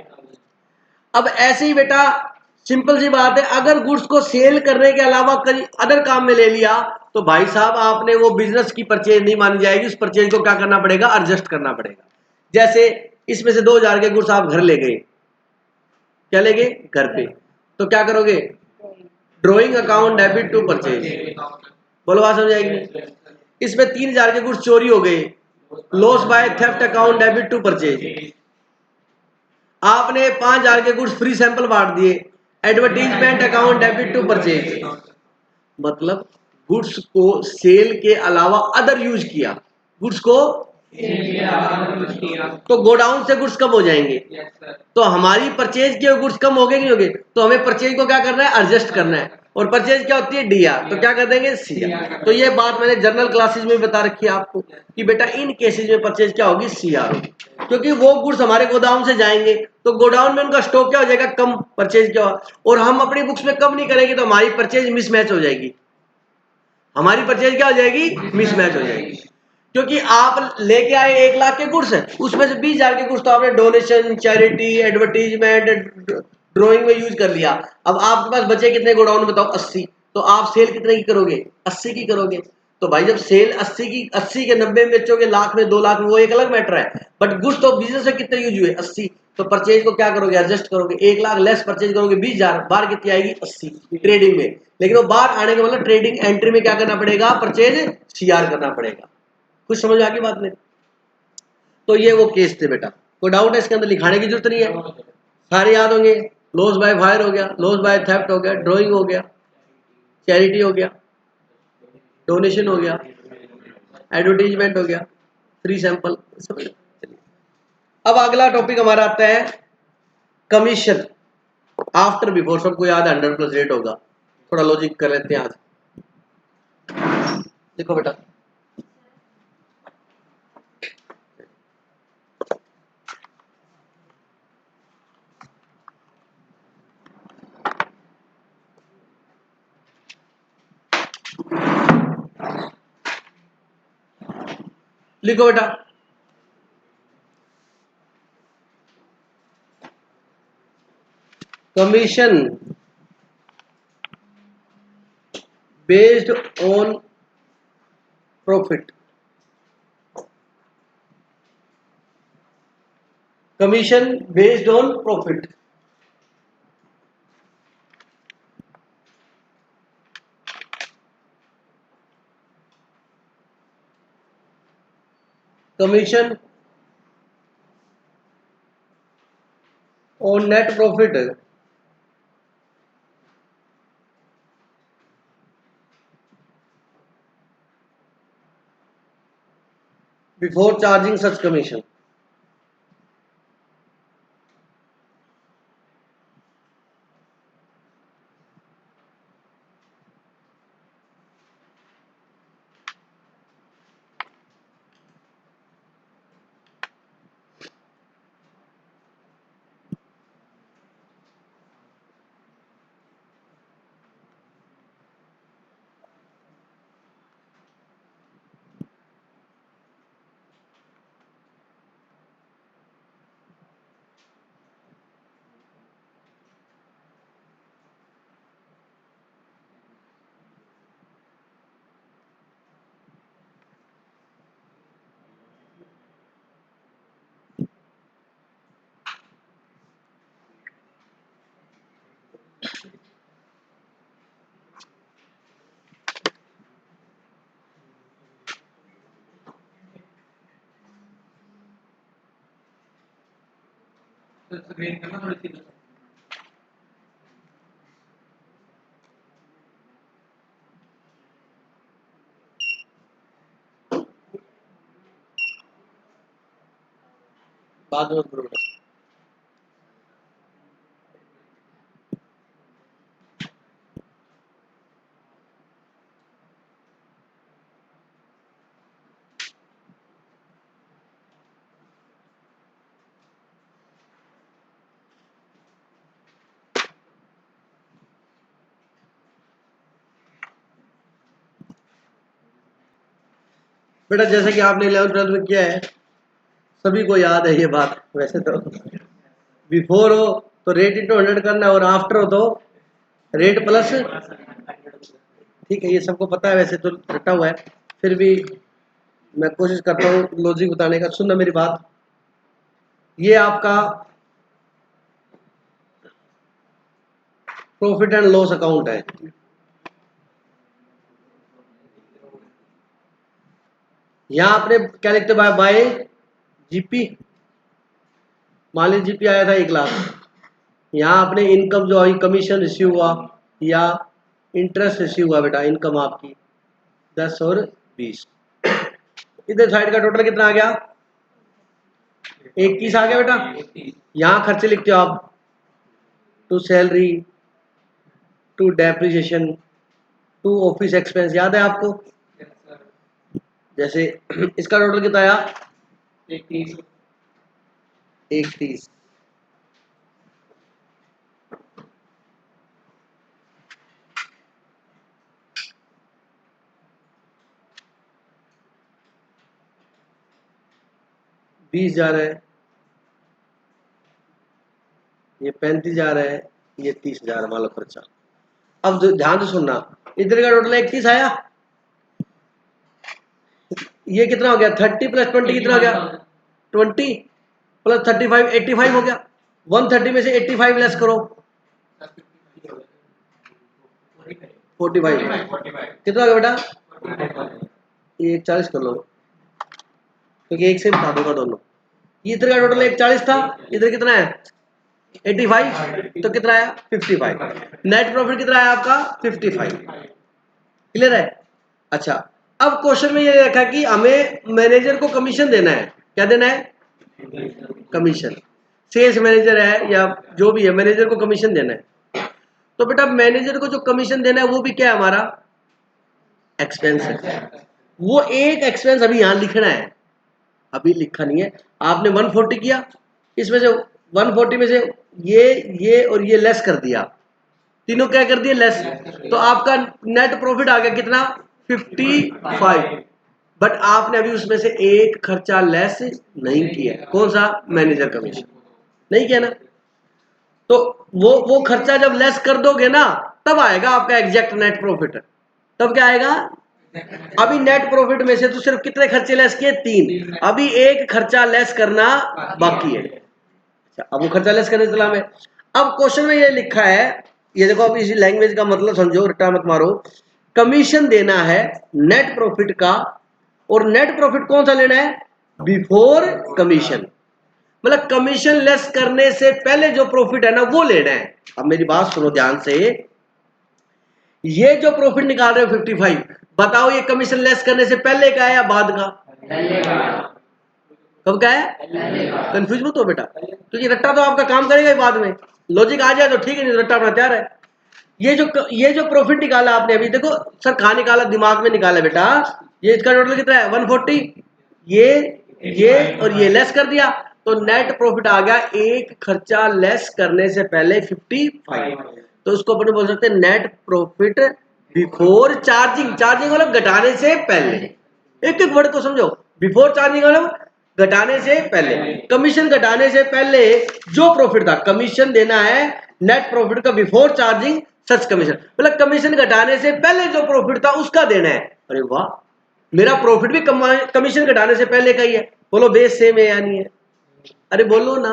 अब ऐसे ही बेटा सिंपल सी बात है, अगर गुड्स को सेल करने के अलावा कहीं अदर काम में ले लिया तो भाई साहब आपने वो बिजनेस की परचेज नहीं मानी जाएगी, उस परचेज को क्या करना पड़ेगा, एडजस्ट करना पड़ेगा। जैसे इसमें से 2,000 के गुड्स आप घर ले गए, क्या ले गए घर पे, तो क्या करोगे, drawing account debit to purchase. बोलो बात समझ आएगी। इसमें 3,000 के गुड्स चोरी हो गए, loss by theft account debit to purchase. आपने 5,000 के गुड्स फ्री सैंपल बांट दिए, advertisement account debit to purchase. मतलब गुड्स को सेल के अलावा अदर यूज किया, गुड्स को तो गोडाउन से गुड्स कम हो जाएंगे। तो हमारी परचेज के गुड्स कम हो गए नहीं हो गए, तो हमें परचेज को क्या करना है, एडजस्ट करना है। और परचेज क्या होती है, डीआर, तो क्या कर देंगे, सीआर। तो ये बात मैंने जनरल क्लासेस में बता रखी है आपको कि बेटा इन केसेस में परचेज क्या होगी, सीआर होगी, क्योंकि वो गुड्स हमारे गोदाम से जाएंगे तो गोडाउन में उनका स्टॉक क्या हो जाएगा, कम, परचेज क्या हो, और हम अपनी बुक्स में कम नहीं करेंगे तो हमारी परचेज मिसमैच हो जाएगी, हमारी परचेज क्या हो जाएगी, मिसमैच हो जाएगी। क्योंकि आप लेके आए 1 लाख के गुड्स हैं, उसमें से 20,000 के गुड्स तो आपने डोनेशन, चैरिटी, एडवर्टीजमेंट, ड्राइंग में यूज कर लिया। अब आपके पास बचे कितने गोडाउन बताओ, 80। तो आप सेल कितने की करोगे, 80 की करोगे। तो भाई जब सेल 80 के 90 में बेचोगे, लाख में 2 लाख में, वो एक अलग मैटर है, बट गुड्स तो बिजनेस में कितने यूज हुए, 80। तो परचेज को क्या करोगे, एडजस्ट करोगे, 1 लाख लेस परचेज करोगे 20,000, बाहर कितनी आएगी, 80 ट्रेडिंग में। लेकिन वो बाहर आने के मतलब ट्रेडिंग एंट्री में क्या करना पड़ेगा, परचेज सीआर करना पड़ेगा। कुछ समझ आ गई बात में। तो ये वो केस थे बेटा, कोई डाउट है इसके अंदर, लिखाने की जरूरत नहीं है, सारे याद होंगे। लॉस बाय फायर हो गया, लॉस बाय थेफ्ट हो गया, ड्राइंग हो गया, चैरिटी हो गया, डोनेशन हो गया, एडवर्टीजमेंट हो गया, फ्री सैंपल। अब अगला टॉपिक हमारा आता है कमीशन आफ्टर बिफोर। सबको याद है 100+ रेट होगा। थोड़ा लॉजिक कर लेते हैं आज। देखो बेटा, लिखो बेटा, commission based on profit, commission based on profit. Commission on net profit before charging such commission. बाद में करो बेटा। बेटा जैसे कि आपने 11th-12th में किया है, सभी को याद है ये बात। वैसे तो बिफोर हो तो रेट इंटू 100 करना है और आफ्टर हो तो रेट प्लस, ठीक है, ये सबको पता है, वैसे तो रटा हुआ है, फिर भी मैं कोशिश करता हूँ लॉजिक बताने का। सुनना मेरी बात, ये आपका प्रॉफिट एंड लॉस अकाउंट है। यहाँ आपने क्या लिखते बाय जीपी, मान लीजिए जीपी आया था 1 लाख, यहाँ आपने इनकम जो आई कमीशन रिसीव हुआ या इंटरेस्ट रिसीव हुआ बेटा, इनकम आपकी 10 और 20, इधर साइड का टोटल कितना आ गया, 21 आ गया बेटा। यहाँ खर्चे लिखते हो आप, to salary, to depreciation, to office expense, याद है आपको? जैसे इसका टोटल कितना आया, 31। बीस जा रहा है, ये 35 जा रहा है, ये 30,000 मान लो खर्चा। अब ध्यान से सुनना, इधर का टोटल 31 आया, ये कितना हो गया, 30 प्लस 20 कितना हो गया, 20 प्लस 35 85 हो गया। 130 में से 85 लेस करो, 45 कितना हो गया बेटा, ये 40 कर लो, क्योंकि एक से बता दूंगा दोनों। ये इधर का टोटल 41 था, इधर कितना है 85, तो कितना आया 55। नेट प्रॉफिट कितना है आपका 55, क्लियर है? अच्छा, अब क्वेश्चन में ये रखा कि हमें मैनेजर को कमीशन देना है, क्या देना है, कमीशन। सेल्स मैनेजर है या जो भी है, मैनेजर को कमीशन देना है। तो बेटा मैनेजर को जो कमीशन देना है वो भी क्या है हमारा, एक्सपेंस है। वो एक एक्सपेंस अभी यहां लिखना है, अभी लिखा नहीं है। आपने 140 किया, इसमें से 140 में से ये और ये लेस कर दिया, तीनों क्या कर दिए, लेस। तो आपका नेट प्रॉफिट आ गया कितना, 55। बट आपने अभी उसमें से एक खर्चा लेस नहीं किया, कौन सा, मैनेजर कमीशन, नहीं किया ना। तो वो खर्चा जब लेस कर दोगे ना, तब आएगा आपका एग्जैक्ट नेट प्रॉफिट। तब क्या आएगा, अभी नेट प्रॉफिट में से तो सिर्फ कितने खर्चे लेस किए, 3, अभी एक खर्चा लेस करना बाकी है। अच्छा, अब वो खर्चा लेस करने चला मैं। अब क्वेश्चन में ये लिखा है, ये देखो, अब इसी लैंग्वेज का मतलब समझो, रट्टा मत मारो। कमीशन देना है नेट प्रॉफिट का, और नेट प्रॉफिट कौन सा लेना है, बिफोर कमीशन, मतलब कमीशन लेस करने से पहले जो प्रॉफिट है ना वो लेना है। अब मेरी बात सुनो ध्यान से, ये जो प्रॉफिट निकाल रहे हो 55, बताओ ये कमीशन लेस करने से पहले का है या बाद का, कब का है, कंफ्यूज मत हो बेटा, क्योंकि रट्टा तो आपका काम करेगा ही बाद में। लॉजिक आ जाए तो ठीक है, नहीं रट्टा अपना तैयार है। ये जो प्रॉफिट निकाला आपने अभी, देखो सर कहाँ निकाला, दिमाग में निकाला बेटा। ये इसका टोटल कितना है 140, ये और ये लेस कर दिया, तो नेट प्रॉफिट आ गया एक खर्चा लेस करने से पहले 55। तो उसको अपन बोल सकते हैं net profit before charging, charging मतलब घटाने से पहले। एक एक वर्ड को समझो, बिफोर चार्जिंग मतलब घटाने से पहले, कमीशन घटाने से पहले जो प्रॉफिट था, कमीशन देना है नेट प्रॉफिट का बिफोर चार्जिंग सच कमीशन, मतलब कमीशन घटाने से पहले जो प्रॉफिट था उसका देना है। अरे वाह, मेरा प्रॉफिट भी कमीशन घटाने से पहले का ही है, बोलो बेस सेम है या नहीं है, अरे बोलो ना।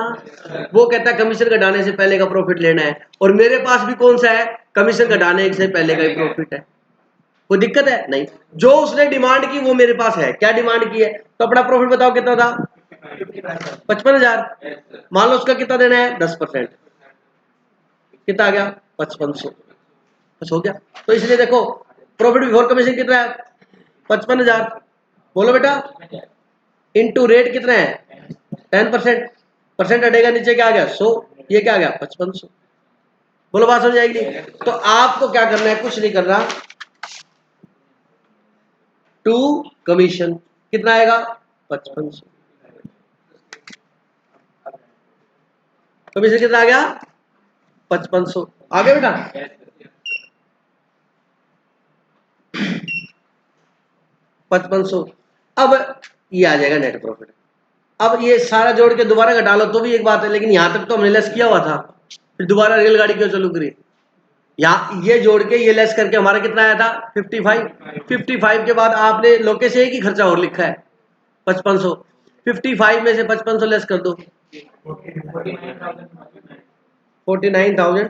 वो कहता है कमीशन घटाने से पहले का प्रॉफिट लेना है, और मेरे पास भी कौन सा है, कमीशन घटाने से पहले का ही प्रॉफिट है। कोई दिक्कत है नहीं, जो उसने डिमांड की वो मेरे पास है। क्या डिमांड की है, तो अपना प्रॉफिट बताओ कितना था, 55,000। मान लो उसका कितना देना है 10%, कितना आ गया 5500, बस हो गया। तो इसलिए देखो प्रॉफिट बिफोर कमीशन कितना है 55,000, बोलो बेटा, इनटू रेट कितना है 10%, परसेंट हटेगा नीचे क्या आ गया 100, ये क्या आ गया 5500। बोलो बात समझ आएगी। तो आपको क्या करना है, कुछ नहीं करना, टू कमीशन कितना आएगा 5500, कमीशन कितना आ गया 5500, आ गया बेटा। 5500, अब ये आ जाएगा नेट प्रॉफिट। अब ये सारा जोड़ के दोबारा घटा लो तो भी एक बात है, लेकिन यहां तक तो हमने लेस किया हुआ था, फिर दोबारा रेलगाड़ी क्यों चालू करी। यहाँ ये जोड़ के ये लेस करके हमारा कितना आया था 55, 55 के बाद आपने लोके से एक ही खर्चा और लिखा है 5500, 55 में से 5500 लेस कर दो 49,000।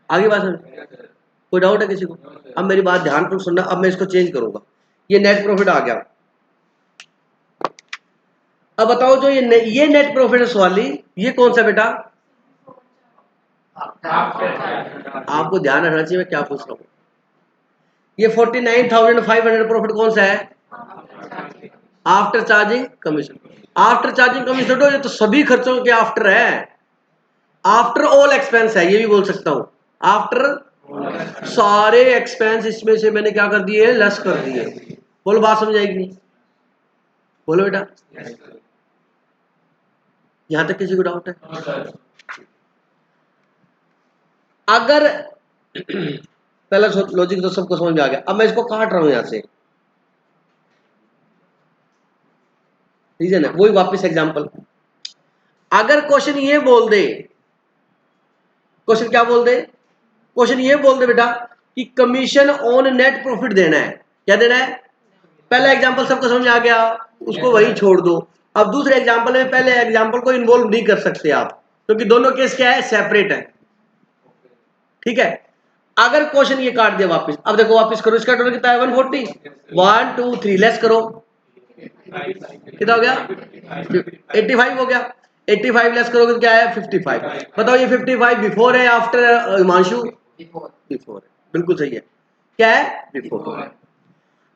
आगे बात समझ, कोई डाउट है किसी को? अब मेरी बात ध्यानपूर्वक सुनना, अब मैं इसको चेंज करूंगा, ये नेट प्रॉफिट आ गया। अब बताओ जो ये नेट प्रॉफिट है सवाली, ये कौन सा बेटा? आपको ध्यान रखना चाहिए मैं क्या पूछ रहा हूं। ये 49,500 प्रॉफिट कौन सा है? After charging commission. After charging commission तो ये तो सभी खर्चों के आफ्टर है, आफ्टर ऑल एक्सपेंस है, ये भी बोल सकता हूं। आफ्टर सारे एक्सपेंस इसमें से मैंने क्या कर दिए, लेस कर दिए। बोलो बात समझ आएगी नहीं? बोलो बेटा, यहां तक किसी को डाउट है? अगर पहला लॉजिक तो सबको समझ में आ गया, अब मैं इसको काट रहा हूं यहां से, रीजन है वही, वापस एग्जांपल। अगर क्वेश्चन ये बोल दे, क्वेश्चन क्या बोल दे, क्वेश्चन ये बोल दे बेटा कि कमीशन ऑन नेट प्रॉफिट देना है, क्या देना है? पहला एग्जांपल सबको समझ आ गया, उसको वही छोड़ दो। अब दूसरे एग्जांपल में पहले एग्जांपल को इन्वॉल्व नहीं कर सकते आप, क्योंकि दोनों केस क्या है, सेपरेट है, ठीक है। अगर क्वेश्चन ये काट दिया वापस, अब देखो वापस करो, इसका टोटल कितना है 140, 1 2 3 लेस करो, कितना हो गया 85 हो गया। 85 लेस करोगे तो क्या है 55। बताओ ये 55 बिफोर है आफ्टर हिमांशु? बिफोर है, बिल्कुल सही है, क्या है बिफोर।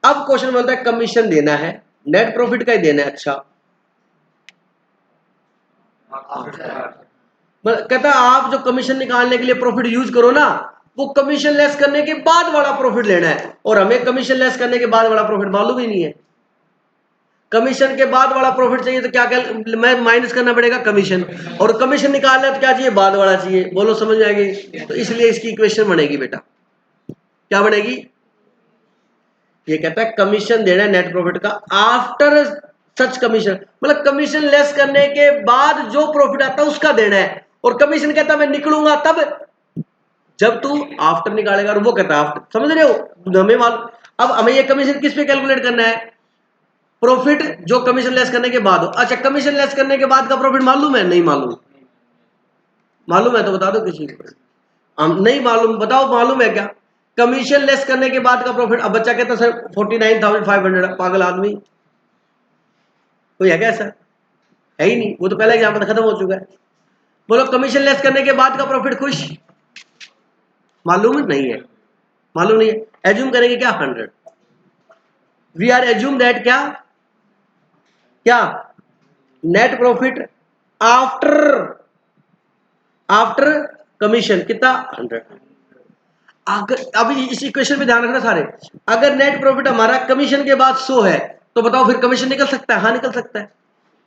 अब क्वेश्चन बोलता है कमीशन देना है, नेट प्रॉफिट का ही देना है, अच्छा कहता आप जो कमीशन निकालने के लिए प्रॉफिट यूज करो ना, वो कमीशन लेस करने के बाद वाला प्रॉफिट लेना है, और हमें कमीशन लेस करने के बाद वाला प्रॉफिट मालूम ही नहीं है। कमीशन के बाद वाला प्रॉफिट चाहिए तो क्या मैं माइनस करना पड़ेगा कमीशन, और कमीशन निकालना है तो क्या चाहिए, बाद वाला चाहिए। बोलो समझ में आएगी? तो इसलिए इसकी इक्वेशन बनेगी बेटा, क्या बनेगी? ये कहता है कमीशन देना है नेट प्रॉफिट का आफ्टर सच कमीशन, मतलब कमीशन लेस करने के बाद जो प्रॉफिट आता है उसका देना है, और कमीशन कहता है मैं निकलूंगा तब जब तू आफ्टर निकालेगा, और वो कहता है आफ्टर, समझ रहे हो? हमें अब हमें ये कमीशन किस पे कैलकुलेट करना है, प्रॉफिट जो कमीशन लेस करने के बाद हो। अच्छा कमीशन लेस करने के बाद का प्रॉफिट मालूम है? नहीं मालूम। मालूम है तो बता दो किसी को, हम नहीं मालूम, बताओ मालूम है क्या कमीशन लेस करने के बाद का प्रॉफिट? अब बच्चा कहता सर 49,500, पागल आदमी कोई है क्या सर? है ही नहीं, वो तो पहला एग्जाम्पल खत्म हो चुका है। बोलो कमीशन लेस करने के बाद का प्रॉफिट खुश? मालूम नहीं है, मालूम नहीं है। एज्यूम करेंगे क्या 100, वी आर एज्यूम दैट क्या क्या net profit after after commission कितना 100। अगर अभी इस इक्वेशन में ध्यान रखना सारे, अगर नेट प्रॉफिट हमारा कमीशन के बाद 100 है तो बताओ फिर कमीशन निकल सकता है? हाँ निकल सकता है।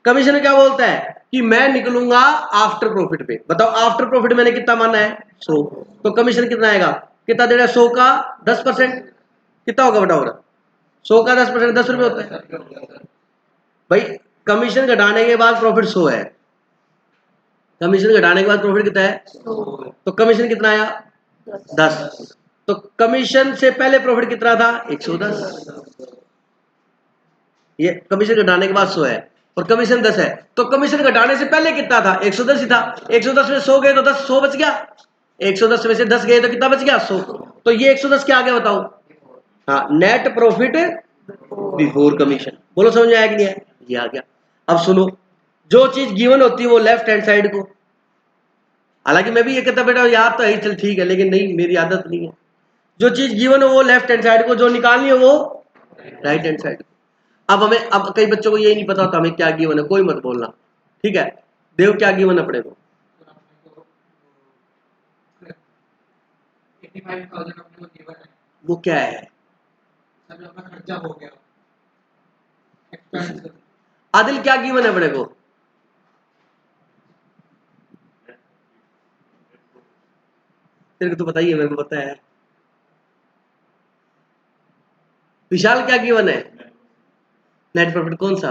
कमीशन क्या बोलता है कि मैं निकलूंगा आफ्टर प्रॉफिट पे, बताओ आफ्टर प्रॉफिट मैंने कितना माना है 100, तो कमीशन कितना आएगा, कितना देना है 100 का 10%, कितना होगा बताओ? 100 का 10% 10 रुपये होता है भाई। कमीशन घटाने के बाद प्रॉफिट 100 है, कमीशन घटाने के बाद प्रॉफिट कितना है 100, तो कमीशन कितना आया 10, तो कमीशन से पहले प्रॉफिट कितना था 110। ये कमीशन घटाने के बाद 100 है और कमीशन 10 है, तो कमीशन घटाने से पहले कितना था 110 ही था। 110 में 100 गए तो 10 100 बच गया, 110 में से 10 गए तो कितना बच गया 100, तो ये 110 क्या आ गया बताओ? हाँ नेट प्रॉफिट बिफोर कमीशन। बोलो समझ में आया कि नहीं है? ये आ गया। अब सुनो, जो चीज गिवन होती है वो लेफ्ट हैंड साइड को, हालांकि मैं भी ये कहता बेटा याद तो है, चल ठीक है, लेकिन नहीं, मेरी आदत नहीं है। जो चीज गिवन हो वो लेफ्ट हैंड साइड को, जो निकालनी हो वो राइट हैंड साइड को। अब कई बच्चों को यही नहीं पता होता हमें क्या गिवन है, कोई मत बोलना, ठीक है। देव क्या गिवन है अपने को? 85,000 अपने को गिवन है। वो क्या है? सब अपना खर्चा हो गया, एक्सपेंस। आदिल क्या गिवन है अपने को? तेरे को तो बताइए, मेरे को पता है। विशाल क्या गिवन है? नेट प्रॉफिट कौन सा?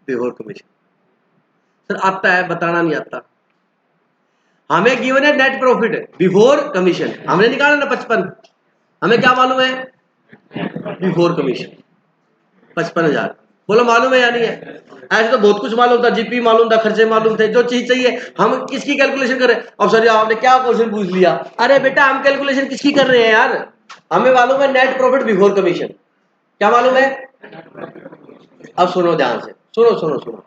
Before commission. सर आता है, बताना नहीं आता। हमें गिवन है नेट प्रॉफिट बिफोर कमीशन, हमने निकाला ना 55, हमें क्या मालूम है? Before commission 55,000। बोलो मालूम है या नहीं है? ऐसे तो बहुत कुछ मालूम था, जीपी मालूम था, खर्चे मालूम थे, जो चीज चाहिए हम किसकी कैलकुलेशन कर रहे हैं। अब सर आपने क्या क्वेश्चन पूछ लिया? अरे बेटा हम कैलकुलेशन किसकी कर रहे हैं यार? हमें मालूम है नेट प्रॉफिट बिफोर कमीशन। क्या मालूम है? अब सुनो ध्यान से, सुनो सुनो सुनो।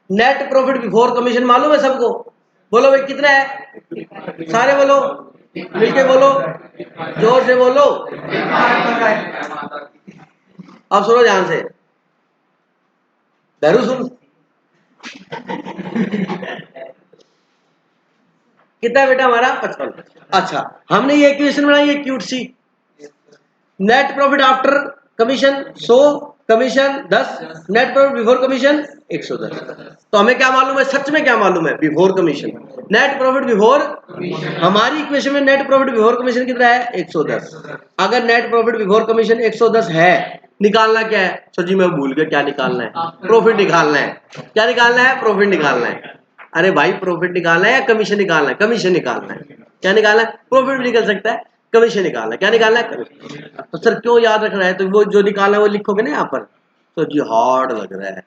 नेट प्रॉफिट बिफोर कमीशन मालूम है सबको? बोलो भाई कितना है? सारे बोलो, मिलके बोलो, जोर से बोलो। अब सुनो ध्यान से, धरू सुन। कितना बेटा हमारा? 55। अच्छा, हमने ये इक्वेशन बनाई है क्यूट सी। Net profit after commission 100, commission 10, net profit before commission 110। तो हमें क्या मालूम है? सच में क्या मालूम है? Before commission. Net profit before, हमारी इक्वेशन में नेट प्रॉफिट बिफोर कमीशन कितना है? 110। अगर नेट प्रॉफिट बिफोर कमीशन 110 है, निकालना क्या है? सर जी मैं भूल गया, क्या निकालना है? प्रॉफिट निकालना है। क्या निकालना है? प्रॉफिट निकालना है। अरे भाई प्रॉफिट निकालना है या कमीशन निकालना है? कमीशन निकालना है। क्या निकालना है? प्रॉफिट भी निकल सकता है, कमीशन निकालना है। क्या निकालना है? कमीशन। तो सर क्यों याद रखना है? तो वो जो निकालना है वो लिखोगे ना यहाँ पर। तो जी हार्ड लग रहा है,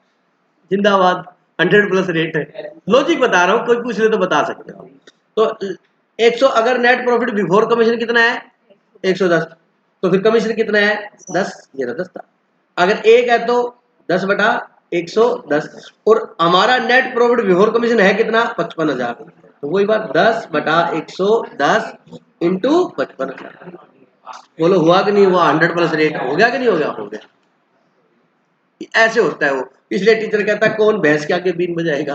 जिंदाबाद, 100+ रेट है। लॉजिक बता रहा हूँ, कोई पूछ ले तो बता सकते हो। तो 100, अगर नेट प्रॉफिट बिफोर कमीशन कितना है? 110, तो फिर कमीशन कितना है? 10, ये 10 था। अगर एक है तो 10/110, और हमारा नेट प्रॉफिट बिफोर कमीशन है कितना? 55,000। तो वही बात, 10/110 इंटू 55,000। बोलो हुआ कि नहीं हुआ? 100+ रेट हो गया कि नहीं हो गया? हो गया। ऐसे होता है वो, इसलिए टीचर कहता है कौन भैंस के आगे बीन बजाएगा।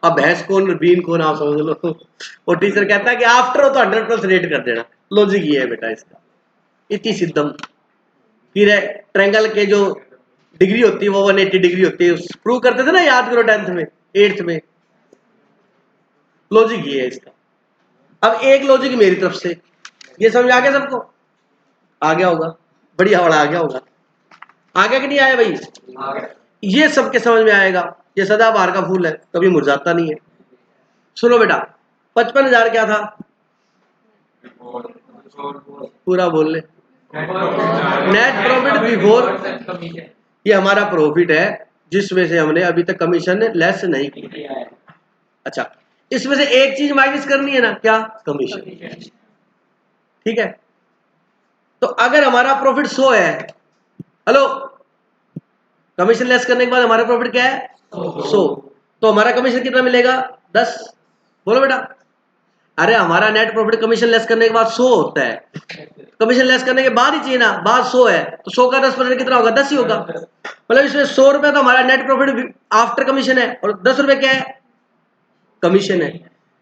अब भैंस कौन बीन कौन, आप समझ लो। और टीचर कहता है कि आफ्टर हो तो 100+ रेट कर देना। लॉजिक ये है बेटा इसका, इति सिद्धम। फिर है ट्रायंगल के जो डिग्री होती है वो 180 डिग्री होती है, प्रूव करते थे ना, याद करो 10th में 8th में। लॉजिक ये है इसका। अब एक लॉजिक मेरी तरफ से, ये समझ आ गया सबको? आ गया होगा, बढ़िया बड़ा आ गया होगा। आ गया कि नहीं आया भाई? ये सबके समझ में आएगा। ये सदाबहार का फूल है, कभी मुरझाता नहीं है। सुनो बेटा, 55,000 क्या था? पूरा बोल ले। नेट प्रॉफिट बिफोर, ये हमारा प्रॉफिट है जिसमें से हमने अभी तक कमीशन लेस नहीं की। अच्छा, इसमें से एक चीज माइनस करनी है ना, क्या? कमीशन। ठीक है, तो अगर हमारा प्रॉफिट 100 है, हेलो, कमीशन लेस करने के बाद हमारा प्रॉफिट क्या है? 100। तो हमारा कमीशन कितना मिलेगा? 10। बोलो बेटा। अरे हमारा नेट प्रॉफिट कमीशन लेस करने के बाद 100 होता है, कमीशन लेस करने के बाद ही चाहिए ना, बाद 100 है, तो 100 का 10% कितना होगा? 10 ही होगा। मतलब इसमें 100 रुपए तो हमारा नेट प्रॉफिट आफ्टर कमीशन है, और 10 रुपए क्या है? कमीशन है।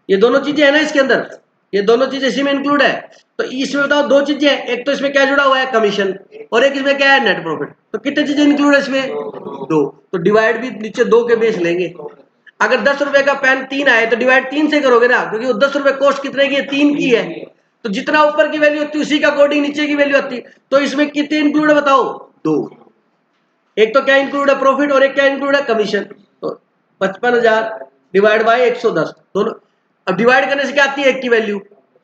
ये दोनों चीजें है ना इसके अंदर, ये दोनों चीजें इसी में इंक्लूड है। तो इसमें बताओ दो चीजें, एक तो इसमें क्या जुड़ा हुआ है? कमीशन, और एक इसमें क्या है? Net profit. तो कितनी चीजें इंक्लूड है इसमें? 2। तो डिवाइड भी नीचे 2 के बेस लेंगे। अगर 10 रुपए का पेन 3 आए तो डिवाइड 3 से करोगे ना, क्योंकि वो 10 रुपए कॉस्ट कितने की है? 3 की है। तो जितना ऊपर की वैल्यू होती है उसी का अकॉर्डिंग नीचे की वैल्यू आती है। तो इसमें कितने इंक्लूड है बताओ? 2। एक तो क्या इंक्लूड है? प्रॉफिट, और एक क्या इंक्लूड है? कमीशन। तो 55,000 डिवाइड बाय 110, दोनों। अब डिवाइड करने से क्या आती है? एक की वैल्यू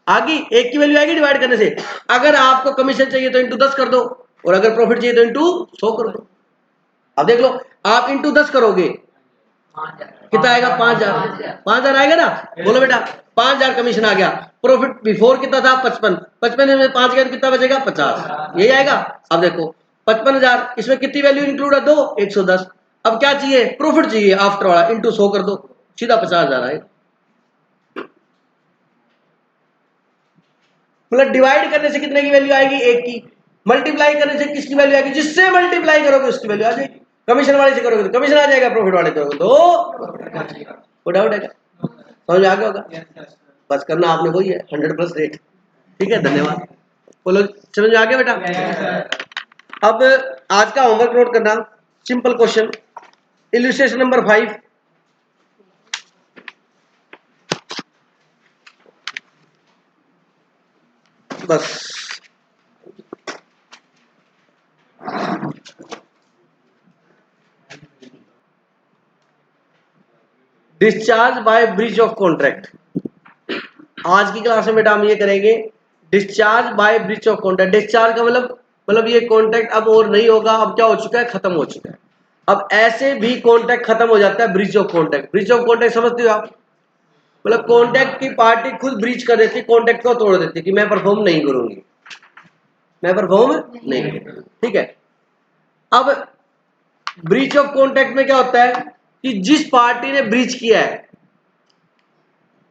आ गई, एक की वैल्यू आएगी डिवाइड करने से। अगर आपको कमीशन चाहिए तो इंटू 10 कर दो, और अगर प्रॉफिट चाहिए तो इंटू 100 कर दो। अब देख लो, आप इंटू 10 करोगे कितना आएगा? 5,000। 5,000 आएगा ना? बोलो बेटा, 5,000 कमीशन आ गया। प्रॉफिट बिफोर कितना था? 55। 55 में 5 गया कितना बचेगा? 50। यही आएगा। अब देखो, 55,000, इसमें कितनी वैल्यू इंक्लूड है? 2, 110। अब क्या चाहिए? प्रॉफिट चाहिए आफ्टर वाला, इंटू 100 कर दो, सीधा 50,000 आएगा। मतलब डिवाइड करने से कितने की वैल्यू आएगी? 1 की। मल्टीप्लाई करने से किसकी वैल्यू आएगी? जिससे मल्टीप्लाई करोगे उसकी वैल्यू आ जाएगी। कमीशन वाले से करोगे तो कमीशन आ जाएगा, प्रॉफिट वाले करोगे तो वो डाउट है क्या? समझ में आ गया होगा? बस करना आपने वही है, 100+ रेट। ठीक है, धन्यवाद। बोलो, समझ में आ गया बेटा? अब आज का होमवर्क नोट करना, सिंपल क्वेश्चन, इलस्ट्रेशन नंबर 5। बस discharge by breach of contract. आज की क्लास में बेटा हम ये करेंगे, discharge by breach of contract. Discharge का मतलब ये कॉन्ट्रैक्ट अब और नहीं होगा, अब क्या हो चुका है? खत्म हो चुका है। अब ऐसे भी कॉन्ट्रैक्ट खत्म हो जाता है breach of contract. Breach of contract समझते हो आप? मतलब कॉन्ट्रैक्ट की पार्टी खुद ब्रीच कर देती, कॉन्ट्रैक्ट को तोड़ देती कि मैं परफॉर्म नहीं करूंगी, मैं परफॉर्म नहीं करूंगी। ठीक है, अब ब्रीच ऑफ कॉन्ट्रैक्ट में क्या होता है कि जिस पार्टी ने ब्रीच किया है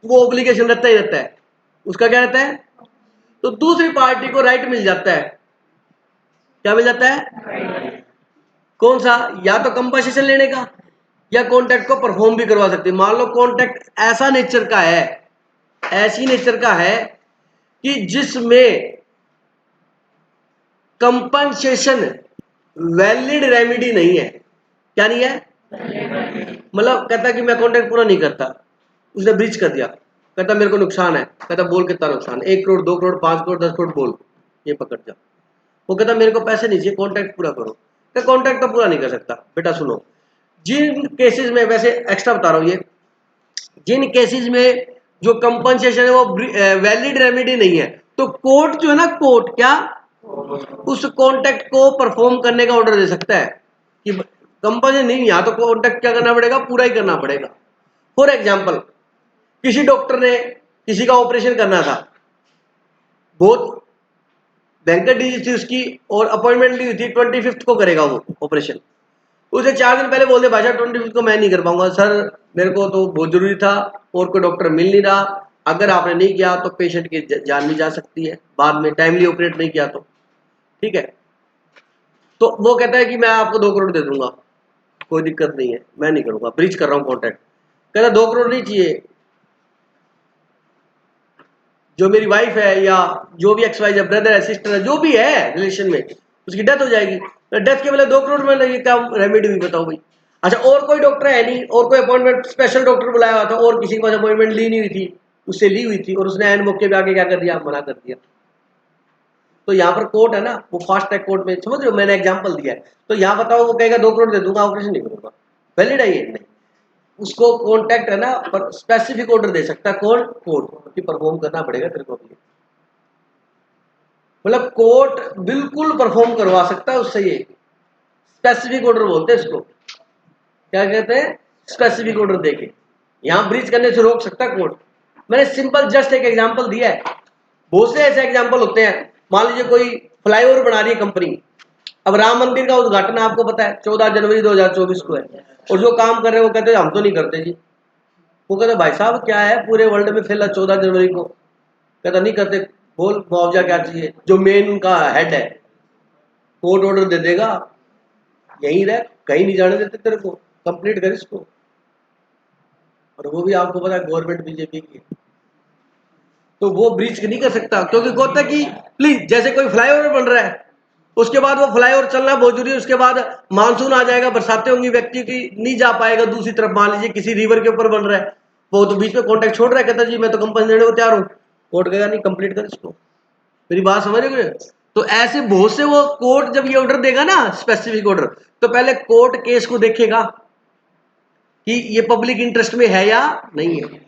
वो ऑब्लिगेशन रहता ही रहता है, उसका क्या रहता है? तो दूसरी पार्टी को राइट मिल जाता है। क्या मिल जाता है? कौन सा? या तो कंपनसेशन लेने का, या कॉन्ट्रैक्ट को परफॉर्म भी करवा सकती है। मान लो कॉन्ट्रैक्ट ऐसा नेचर का है, ऐसी नेचर का है कि जिसमें कंपनसेशन वैलिड रेमेडी नहीं है। क्या नहीं है? मतलब कहता कि मैं कॉन्ट्रैक्ट पूरा नहीं करता, उसने ब्रीच कर दिया, कहता मेरे को नुकसान है, कहता बोल कितना नुकसान? 1 करोड़, 2 करोड़, 5 करोड़, 10 करोड़, बोल, ये पकड़ जा। वो कहता मेरे को पैसे नहीं चाहिए, कॉन्ट्रैक्ट पूरा करो। क्या कॉन्ट्रैक्ट तो पूरा नहीं कर सकता? बेटा सुनो, जिन केसेस में, वैसे एक्स्ट्रा बता रहा हूं ये, जिन केसेस में जो कंपनसेशन है वो वैलिड रेमेडी नहीं है, तो कोर्ट जो है ना, कोर्ट क्या उस कॉन्ट्रैक्ट को परफॉर्म करने का ऑर्डर दे सकता है कि कंपनसेशन नहीं, या तो कॉन्ट्रैक्ट क्या करना पड़ेगा? पूरा ही करना पड़ेगा। फॉर एग्जाम्पल, किसी डॉक्टर ने किसी का ऑपरेशन करना था, बहुत भयंकर डिजीज थी उसकी, और अपॉइंटमेंट ली हुई थी 25 को करेगा वो ऑपरेशन। उसे 4 दिन पहले बोल दे भाई साहब 25 को मैं नहीं कर पाऊंगा सर, मेरे को तो बहुत जरूरी था और कोई डॉक्टर मिल नहीं रहा, अगर आपने नहीं किया तो पेशेंट की जान भी जा सकती है, बाद में टाइमली ऑपरेट नहीं किया तो। ठीक है, तो वो कहता है कि मैं आपको 2 करोड़ दे दूंगा, कोई दिक्कत नहीं है, मैं नहीं करूंगा, ब्रीच कर रहा हूँ कॉन्ट्रैक्ट। कहता 2 करोड़ नहीं चाहिए, जो मेरी वाइफ है या जो भी XYZ ब्रदर है, सिस्टर है, जो भी है रिलेशन में, उसकी डेथ हो जाएगी, तो डेथ के पहले 2 करोड़ में लगे, क्या रेमेडी हुई बताओ भाई? अच्छा, और कोई डॉक्टर है नहीं, और कोई अपॉइंटमेंट स्पेशल डॉक्टर बुलाया हुआ था और किसी के पास अपॉइंटमेंट ली नहीं हुई थी, उससे ली हुई थी और उसने एन मौके पे आके क्या कर दिया? मना कर दिया। तो यहाँ पर कोर्ट है ना, वो फास्ट ट्रैक कोर्ट में, समझ रहे हो? मैंने एग्जाम्पल दिया है। तो यहाँ बताओ, वो कहेगा 2 करोड़ दे दूंगा, ऑपरेशन नहीं करूंगा, वैलिड है ये? नहीं। उसको कॉन्ट्रैक्ट है ना, पर स्पेसिफिक ऑर्डर दे सकता है कौन? कोर्ट, कि परफॉर्म करना पड़ेगा तेरे को। मतलब कोर्ट बिल्कुल परफॉर्म करवा सकता है उससे, ये स्पेसिफिक ऑर्डर बोलते हैं इसको। क्या कहते हैं? स्पेसिफिक ऑर्डर देके यहां ब्रीच करने से रोक सकता है कोर्ट। मैंने सिंपल जस्ट एक एग्जांपल दिया है, बहुत से ऐसे एग्जांपल होते हैं। मान लीजिए कोई फ्लाईओवर बना रही है कंपनी, अब राम मंदिर का उद्घाटन आपको पता है 14 जनवरी 2024 को है, और जो काम कर रहे हैं वो कहते हैं हम तो नहीं करते जी। वो कहते भाई साहब क्या है, पूरे वर्ल्ड में फैला 14 जनवरी को, कहता नहीं करते, बोल मुआवजा क्या चाहिए? जो मेन उनका हेड है कोर्ट ऑर्डर दे देगा, यहीं रह, कहीं नहीं जाने देते तेरे को, कंप्लीट कर इसको। और वो भी आपको पता है गवर्नमेंट बीजेपी की, तो वो ब्रीच नहीं कर सकता, क्योंकि कहता है कि प्लीज, जैसे कोई फ्लाईओवर बन रहा है, उसके बाद वो फ्लाईओवर चलना बहुत जरूरी है, उसके बाद मानसून आ जाएगा, बरसातें होंगी, व्यक्ति की नहीं जा पाएगा दूसरी तरफ। मान लीजिए किसी रिवर के ऊपर बन रहा है, वो तो बीच में कॉन्ट्रैक्ट छोड़ रहा है, कहता जी मैं तो कंपनी देने को तैयार हूँ, कोर्ट कहेगा नहीं, कंप्लीट कर इसको। मेरी बात समझ रहे हो? तो ऐसे बहुत से, वो कोर्ट जब ये ऑर्डर देगा ना, स्पेसिफिक ऑर्डर, तो पहले कोर्ट केस को देखेगा कि ये पब्लिक इंटरेस्ट में है या नहीं है।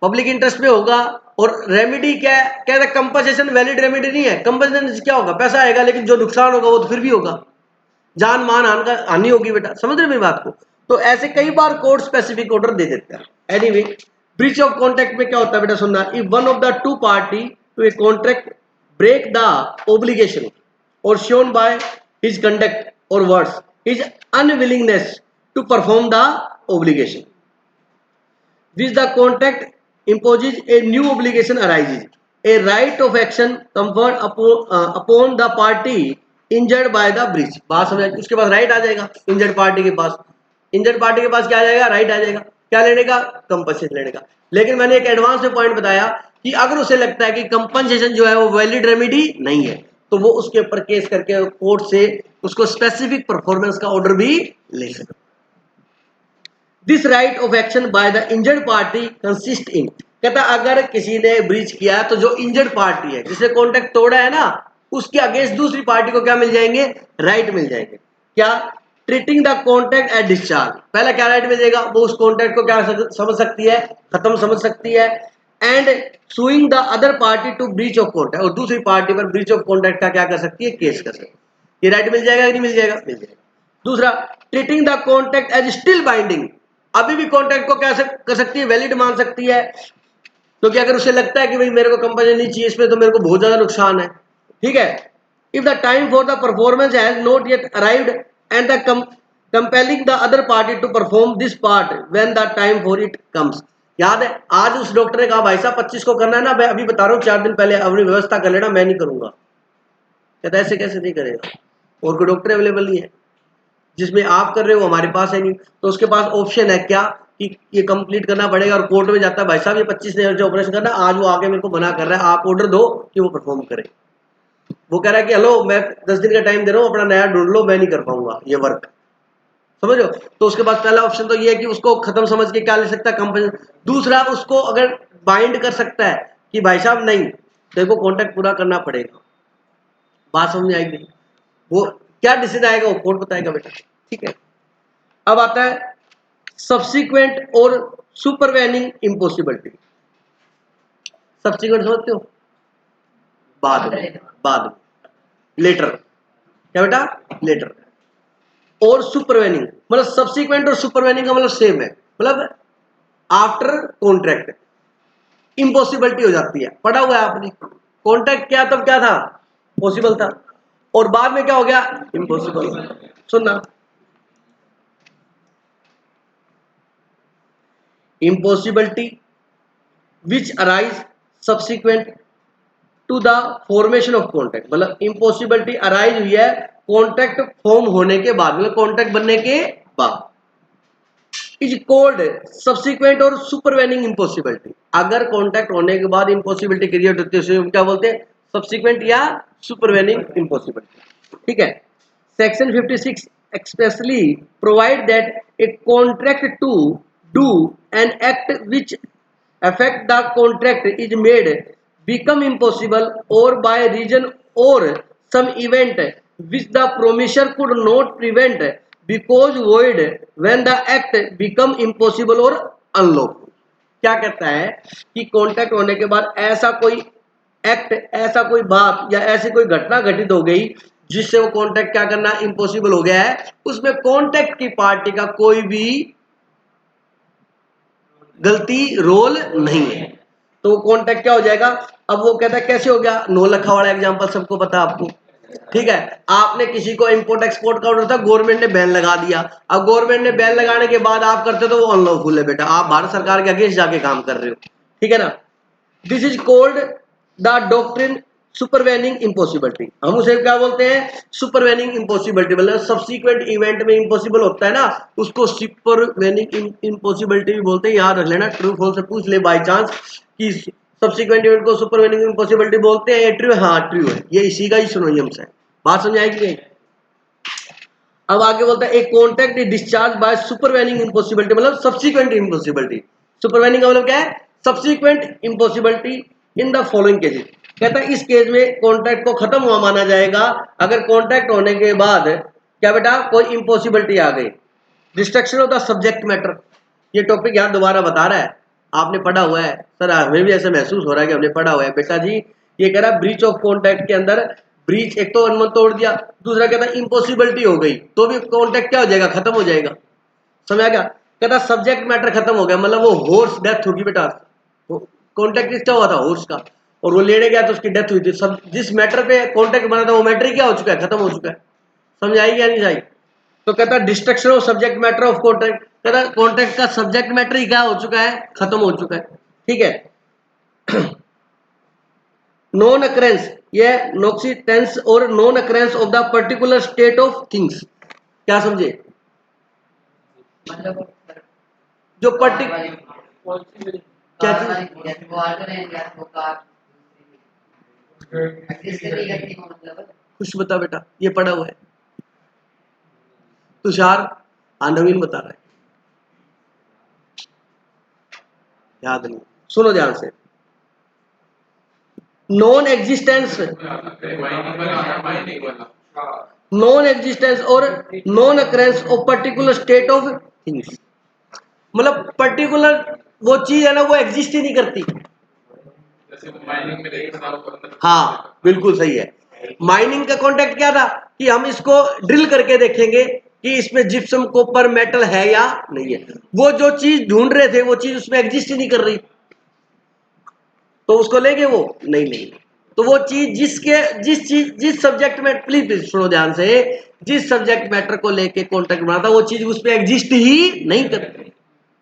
पब्लिक इंटरेस्ट में होगा, और रेमेडी क्या है? क्या है? कंपनसेशन वैलिड रेमेडी नहीं है। कंपनसेशन से क्या होगा? पैसा आएगा, लेकिन जो नुकसान होगा वो तो फिर भी होगा, जान मान हानि होगी। बेटा समझ रहे मेरी बात को? तो ऐसे कई बार कोर्ट स्पेसिफिक ऑर्डर दे देता है। एनीवे, ब्रीच ऑफ कॉन्ट्रैक्ट में क्या होता है बेटा? सुनना, if one of the two party to a contract break the obligation or shown by his conduct or words, his unwillingness to perform the obligation which the contract imposes. A new obligation arises, a right of action conferred upon the party injured by the breach. बात समझ, उसके पास right आ जाएगा injured party के पास। Injured party के पास क्या आ जाएगा? Right आ जाएगा। क्या लेने का? कंपनसेशन लेने का। लेकिन मैंने एक एडवांस में पॉइंट बताया कि अगर उसे लगता है कि कंपनसेशन जो है वो वैलिड रेमेडी नहीं है, तो वो उसके ऊपर केस करके कोर्ट से उसको स्पेसिफिक परफॉर्मेंस का ऑर्डर भी ले सकता। This right of action by the injured party consist in, कहता अगर किसी ने ब्रीच किया तो जो इंजर्ड पार्टी है जिसने कॉन्ट्रैक्ट तोड़ा है ना, उसके अगेंस्ट दूसरी पार्टी को क्या मिल जाएंगे? राइट मिल जाएंगे। क्या? Treating the contract as discharge. पहला क्या राइट मिलेगा? वो उस कॉन्ट्रैक्ट को क्या समझ सकती है? खत्म समझ सकती है। And suing the other party to breach of contract, और दूसरी पार्टी पर ब्रीच ऑफ कॉन्ट्रैक्ट का क्या कर सकती है? केस कर सकती है। ये राइट मिल जाएगा कि नहीं मिल जाएगा? मिल जाएगा। दूसरा, treating the contract as still binding, अभी भी कॉन्ट्रैक्ट को क्या कर सकती है? वैलिड मान सकती है, क्योंकि अगर उसे लगता है कि भाई मेरे को कंपनी नहीं चाहिए इसमें, तो मेरे को बहुत ज्यादा नुकसान है। ठीक है। If the time for the performance has not yet arrived and the compelling the other party to perform this part when the time for it comes. याद है आज उस डॉक्टर ने कहा भाई साहब 25 को करना है ना, मैं अभी बता रहा हूँ 4 दिन पहले अपनी व्यवस्था कर लेना, मैं नहीं करूंगा। कहता ऐसे कैसे नहीं करेगा? और कोई डॉक्टर अवेलेबल नहीं है जिसमें आप कर रहे हो, हमारे पास है नहीं। तो उसके पास ऑप्शन है क्या कि ये कंप्लीट करना पड़ेगा, और कोर्ट में जाता है भाई साहब ये 25 ने जो ऑपरेशन करना, आज वो आके मेरे को मना कर रहा है, आप ऑर्डर दो कि वो परफॉर्म करे। वो कह रहा है कि हेलो मैं 10 दिन का टाइम दे रहा हूँ, अपना नया ढूंढ लो, मैं नहीं कर पाऊंगा ये वर्क। समझ लो। तो उसके पास पहला ऑप्शन तो ये है कि उसको खत्म समझ के क्या ले सकता है? कंपनी। दूसरा, उसको अगर बाइंड कर सकता है कि भाई साहब नहीं, तेरे को कॉन्ट्रैक्ट पूरा करना पड़ेगा। बात समझ आएगी? वो क्या डिसीजन आएगा वो कोर्ट बताएगा बेटा। ठीक है। अब आता है सब्सिक्वेंट और सुपरवेनिंग इम्पॉसिबिलिटी। सब्सिक्वेंट समझते हो? बाद में लेटर। क्या बेटा? लेटर। और सुपरवेनिंग मतलब सब्सिक्वेंट और सुपरवेनिंग का मतलब सेम है, मतलब आफ्टर कॉन्ट्रैक्ट इम्पॉसिबिलिटी हो जाती है। पढ़ा हुआ है आपने? कॉन्ट्रैक्ट क्या तब क्या था? पॉसिबल था, और बाद में क्या हो गया? इम्पॉसिबल। सुनना, impossibility which arise subsequent to the formation of contract, मतलब impossibility arise हुई है कॉन्ट्रैक्ट फॉर्म होने के बाद, मतलब कॉन्ट्रैक्ट बनने के बाद, इज कॉल्ड सब्सिक्वेंट और सुपरवेनिंग इम्पॉसिबिलिटी। अगर कॉन्ट्रैक्ट होने के बाद इम्पॉसिबिलिटी क्रिएट होती है उसे क्या बोलते हैं? सब्सिक्वेंट या सुपरवेनिंग इम्पॉसिबिलिटी। ठीक है। Section 56 expressly provide that a contract to do an act which affect the contract is made become impossible or by reason or some event which the promisor could not prevent because void when the act become impossible or unlawful। क्या कहता है कि contract होने के बाद ऐसा कोई act, ऐसा कोई बात या ऐसी कोई घटना घटित हो गई जिससे वो कॉन्ट्रैक्ट क्या करना इम्पॉसिबल हो गया है, उसमें कॉन्ट्रैक्ट की पार्टी का कोई भी गलती रोल नहीं है, तो वो कॉन्ट्रैक्ट क्या हो जाएगा? अब वो कहता है कैसे हो गया? 9 लाख वाला एग्जांपल सबको पता आपको। ठीक है। आपने किसी को इंपोर्ट एक्सपोर्ट का ऑर्डर था, गवर्नमेंट ने बैन लगा दिया। अब गवर्नमेंट ने बैन लगाने के बाद आप करते तो वो अनलॉफुल है बेटा, आप भारत सरकार के अगेंस्ट जाके काम कर रहे हो। ठीक है ना। This is called the doctrine supervening impossibility. हम उसे क्या बोलते हैं? सुपरवेनिंग इम्पॉसिबिलिटी, मतलब सब्सिक्वेंट इवेंट में इम्पॉसिबल होता है ना, उसको सुपरवेनिंग इम्पॉसिबिलिटी भी बोलते हैं। याद रख लेना, ट्रू फॉल्स से पूछ ले बाय चांस कि सब्सिक्वेंट इवेंट को सुपरवेनिंग इम्पॉसिबिलिटी बोलते हैं, ट्रू? हाँ ट्रू है, ये इसी का ही सिनोनिम्स है। बात समझ आएगी नहीं? अब आगे बोलता है एक contract is discharge by supervening impossibility, मतलब सब्सिक्वेंट इम्पॉसिबिलिटी। सुपरवेनिंग का मतलब क्या है? Subsequent impossibility in the following cases. कहता है इस केस में कॉन्ट्रैक्ट को खत्म हुआ माना जाएगा अगर कॉन्ट्रैक्ट होने के बाद क्या बेटा कोई इम्पॉसिबिलिटी आ गई। Destruction of the subject matter, ये टॉपिक यहाँ दोबारा बता रहा है, आपने पढ़ा हुआ है सर, हमें भी ऐसा महसूस हो रहा है कि हमने पढ़ा हुआ है बेटा जी। ये कह रहा है ब्रीच ऑफ कॉन्ट्रैक्ट के अंदर ब्रीच, एक तो अनुमति तोड़ दिया, दूसरा कहता है इम्पॉसिबिलिटी हो गई, तो भी कॉन्ट्रैक्ट क्या हो जाएगा? खत्म हो जाएगा। समझ आ गया? कहता सब्जेक्ट मैटर खत्म हो गया, मतलब वो हॉर्स डेथ होगी बेटा। कॉन्ट्रैक्ट किसका हुआ था? हॉर्स का, और वो लेने गया तो उसकी डेथ हुई थी। सब जिस मैटर पे कॉन्ट्रैक्ट बना था वो मैटर ही क्या हो चुका है? खत्म हो चुका है। समझ आई या नहीं आई? तो कहता destruction of subject matter of contract, कहता कॉन्ट्रैक्ट का सब्जेक्ट मैटर ही क्या हो चुका है, खत्म हो चुका है, ठीक है। नॉन अकरेंस, ये नॉक्सिटेंस और non occurrence of the particular state of things, क्या समझे? मतलब जो पर्टि क्या कार चीज? वाली जैसे वो आते हैं या वो कार किसके लिए करती है मतलब कुछ बता बेटा, ये पढ़ा हुआ है तुषार, नवीन बता रहा है, याद नहीं, सुनो ध्यान से। नॉन एग्जिस्टेंस, नॉन एग्जिस्टेंस और non occurrence of particular state of things, मतलब पर्टिकुलर वो चीज है ना, वो एग्जिस्ट ही नहीं करती। हाँ बिल्कुल सही है। माइनिंग का कॉन्टेक्ट क्या था कि हम इसको ड्रिल करके देखेंगे कि इसमें जिप्सम कॉपर मेटल है या नहीं है। वो जो चीज ढूंढ रहे थे वो चीज उसमें एग्जिस्ट ही नहीं कर रही, तो उसको लेंगे वो नहीं लेंगे। तो वो चीज जिस सब्जेक्ट में, प्लीज प्लीज सुनो ध्यान से, जिस सब्जेक्ट मैटर को लेके कॉन्टेक्ट बना था वो चीज उसमें एग्जिस्ट ही नहीं करती,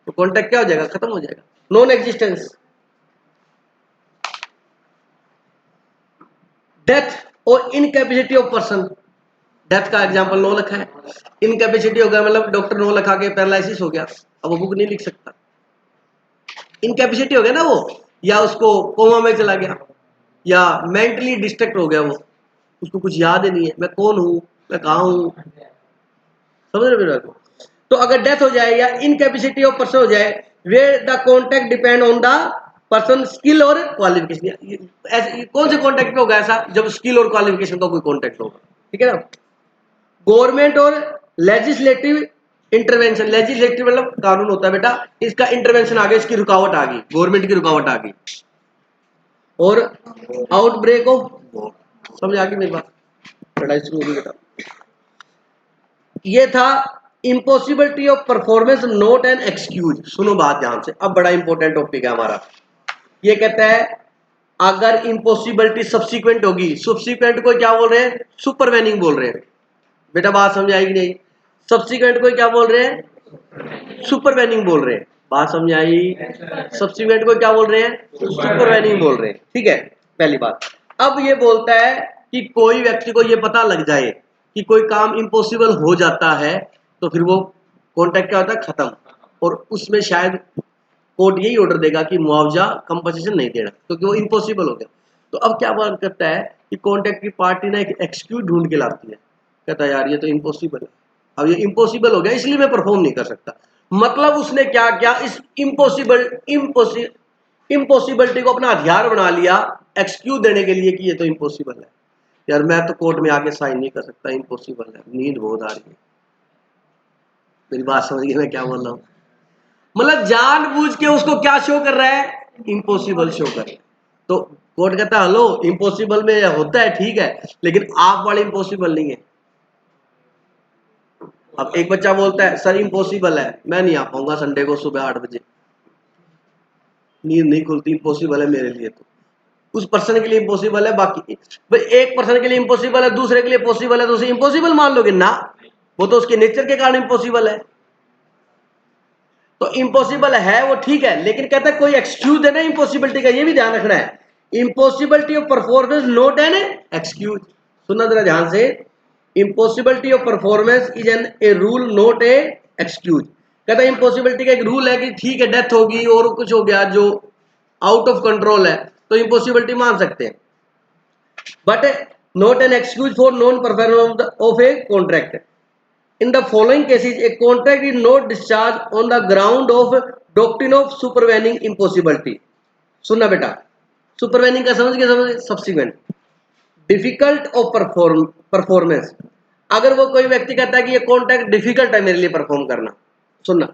तो कॉन्टेक्ट क्या हो जाएगा, खत्म हो जाएगा, नॉन एग्जिस्टेंस। डेथ और इनकैपेसिटी ऑफ पर्सन, डेथ का एग्जांपल नो लिखा है, इनकैपेसिटी हो गया मतलब डॉक्टर नो लिखा के पैरालिसिस हो गया, अब वो बुक नहीं लिख सकता, इनकैपेसिटी हो गया ना वो, या उसको कोमा में चला गया, या मेंटली डिस्ट्रैक्ट हो गया, वो उसको कुछ याद ही नहीं है मैं कौन हूं, मैं कहाँ हूं, समझ रहे मेरे को? तो अगर डेथ हो जाए या इनकैपेसिटी ऑफ पर्सन हो जाए, where the contract depend on the person skill और क्वालिफिकेशन, ऐसे कौन से कॉन्टेक्ट पे होगा ऐसा, जब स्किल और क्वालिफिकेशन का कोई कॉन्टेक्ट होगा, ठीक है ना। गवर्नमेंट और लेजिस्लेटिव इंटरवेंशन, लेजिस्लेटिव मतलब कानून होता है बेटा, इसका इंटरवेंशन आ गया, इसकी रुकावट आ गई, गवर्नमेंट की रुकावट आ गई, और आउटब्रेक ऑफ वॉर, समझ आ गई मेरी बात, लड़ाई शुरू होगी बेटा। ये था impossibility of performance note and excuse. सुनो बात ध्यान से, अब बड़ा इंपॉर्टेंट टॉपिक है हमारा। ये कहता है अगर इम्पॉसिबिलिटी सब्सिक्वेंट होगी, सब्सिक्वेंट को क्या बोल रहे हैं, सुपरवेनिंग बोल रहे हैं, बेटा बात समझ आएगी नहीं, सब्सिक्वेंट को क्या बोल रहे हैं, सुपरवेनिंग बोल रहे हैं, बात समझ आई, सब्सिक्वेंट को क्या बोल रहे हैं, सुपरवेनिंग बोल रहे हैं, ठीक है, पहली बात। अब ये बोलता है कि कोई व्यक्ति को ये पता लग जाए कि कोई काम इम्पॉसिबल हो जाता है, तो फिर वो कॉन्ट्रैक्ट क्या होता है, खत्म, और उसमें शायद कोर्ट यही ऑर्डर देगा कि मुआवजा कंपनसेशन नहीं देना, क्योंकि वो इम्पॉसिबल हो गया। तो अब क्या बात करता है कि कॉन्ट्रैक्ट की पार्टी ने एक एक्सक्यूज ढूंढ के लाती है, कहता है यार ये तो इम्पॉसिबल है, अब ये इम्पॉसिबल हो गया इसलिए मैं परफॉर्म नहीं कर सकता। मतलब उसने क्या किया, इस इम्पॉसिबिलिटी को अपना हथियार बना लिया एक्सक्यूज देने के लिए कि ये तो इम्पॉसिबल है, यार मैं तो कोर्ट में आके साइन नहीं कर सकता, इम्पॉसिबल है, नींद बहुत आ रही है, मेरी बात समझ गई मैं क्या बोल रहा हूँ, मतलब जानबूझ के उसको क्या शो कर रहा है, इम्पॉसिबल शो कर रहा है। तो कोर्ट कहता है हेलो इम्पॉसिबल में होता है ठीक है, लेकिन आप वाले इम्पॉसिबल नहीं है। अब एक बच्चा बोलता है सर इम्पॉसिबल है, मैं नहीं आ पाऊंगा संडे को सुबह 8 बजे, नींद नहीं खुलती, इम्पॉसिबल है मेरे लिए, तो उस पर्सन के लिए इम्पॉसिबल है, बाकी भाई एक पर्सन के लिए इम्पॉसिबल है, दूसरे के लिए पॉसिबल है, तो उसे इम्पॉसिबल मान लोगे ना, वो तो उसके नेचर के कारण इम्पॉसिबल है। तो इम्पॉसिबल है वो ठीक है, लेकिन कहता है कोई एक्सक्यूज देना इम्पॉसिबिलिटी का, ये भी ध्यान रखना है, impossibility of performance not an excuse. सुनना जरा ध्यान से, impossibility of performance is an a rule not a excuse. कहता है इम्पॉसिबिलिटी का एक रूल है कि ठीक है डेथ होगी और कुछ हो गया जो आउट ऑफ कंट्रोल है, तो इम्पॉसिबिलिटी मान सकते हैं, but not an excuse for non performance of a contract. In the following cases, a contract is not discharged on the ground of doctrine of supervening impossibility. सुनना बेटा, supervening का समझ गए, सब्सिक्वेंट डिफिकल्ट ऑफ परफॉर्मेंस, अगर वो कोई व्यक्ति कहता है कि ये कॉन्ट्रैक्ट डिफिकल्ट है मेरे लिए परफॉर्म करना, सुनना,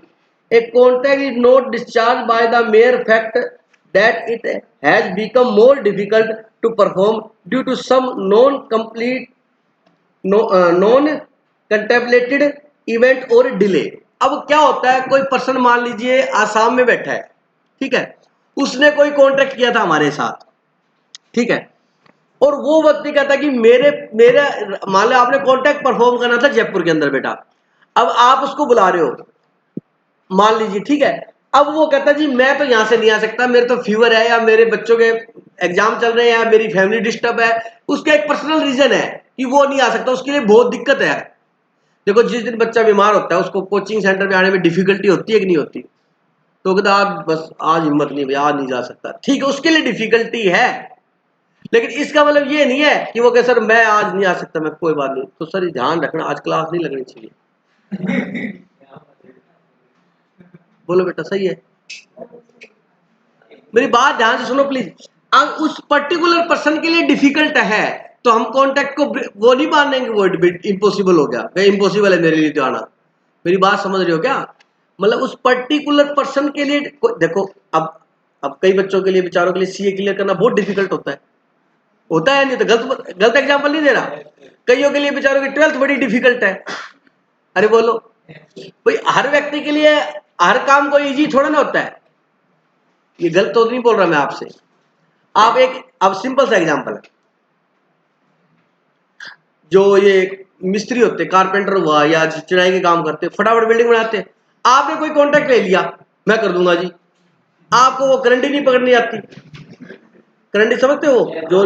a contract is not discharge by the mere fact that it has become more difficult to perform due to some non complete non contemplated event और डिले। अब क्या होता है, कोई पर्सन मान लीजिए आसाम में बैठा है, ठीक है, उसने कोई कॉन्ट्रैक्ट किया था हमारे साथ, ठीक है, और वो व्यक्ति कहता है कि मेरे मेरे मान लो आपने कॉन्ट्रैक्ट परफॉर्म करना था जयपुर के अंदर बेटा, अब आप उसको बुला रहे हो, मान लीजिए, ठीक है। अब वो कहता है जी मैं तो यहां से नहीं आ सकता, मेरे तो फीवर है, या मेरे बच्चों के एग्जाम चल रहे हैं, या मेरी फैमिली डिस्टर्ब है, उसका एक पर्सनल रीजन है कि वो नहीं आ सकता, उसके लिए बहुत दिक्कत है। देखो जिस दिन बच्चा बीमार होता है उसको कोचिंग सेंटर में आने में डिफिकल्टी होती है कि नहीं होती, तो कहता आज बस आज हिम्मत नहीं भैया, आज नहीं जा सकता, ठीक है, उसके लिए डिफिकल्टी है, लेकिन इसका मतलब ये नहीं है कि वो कहे सर मैं आज नहीं आ सकता, मैं कोई बात नहीं, तो सर ये ध्यान रखना आज क्लास नहीं लगनी चाहिए। बोलो बेटा सही है, मेरी बात ध्यान से सुनो प्लीज। अब उस पर्टिकुलर पर्सन के लिए डिफिकल्ट है तो हम कॉन्टेक्ट को वो नहीं मानेंगे, वो इम्पॉसिबल हो गया, भाई इम्पॉसिबल है मेरे लिए तो आना। मेरी बात समझ रहे हो क्या? मतलब उस पर्टिकुलर पर्सन के लिए देखो, अब कई बच्चों के लिए बेचारों के लिए सीए क्लियर करना बहुत डिफिकल्ट होता है नहीं तो गलत गलत एग्जाम्पल नहीं दे रहा, कईयों के लिए बेचारों की 12th बड़ी डिफिकल्ट है। अरे बोलो भाई, हर व्यक्ति के लिए हर काम को इजी थोड़ा ना होता है, ये गलत तो नहीं बोल रहा मैं आपसे। आप एक अब सिंपल सा एग्जांपल है, जो ये मिस्त्री होते, कारपेंटर हुआ या चिनाई के काम करते, फटाफट बिल्डिंग बनाते, आपने कोई कॉन्ट्रैक्ट ले लिया, मैं कर दूंगा जी, आपको वो करंटी नहीं पकड़नी आती, करंटी समझते हो, जो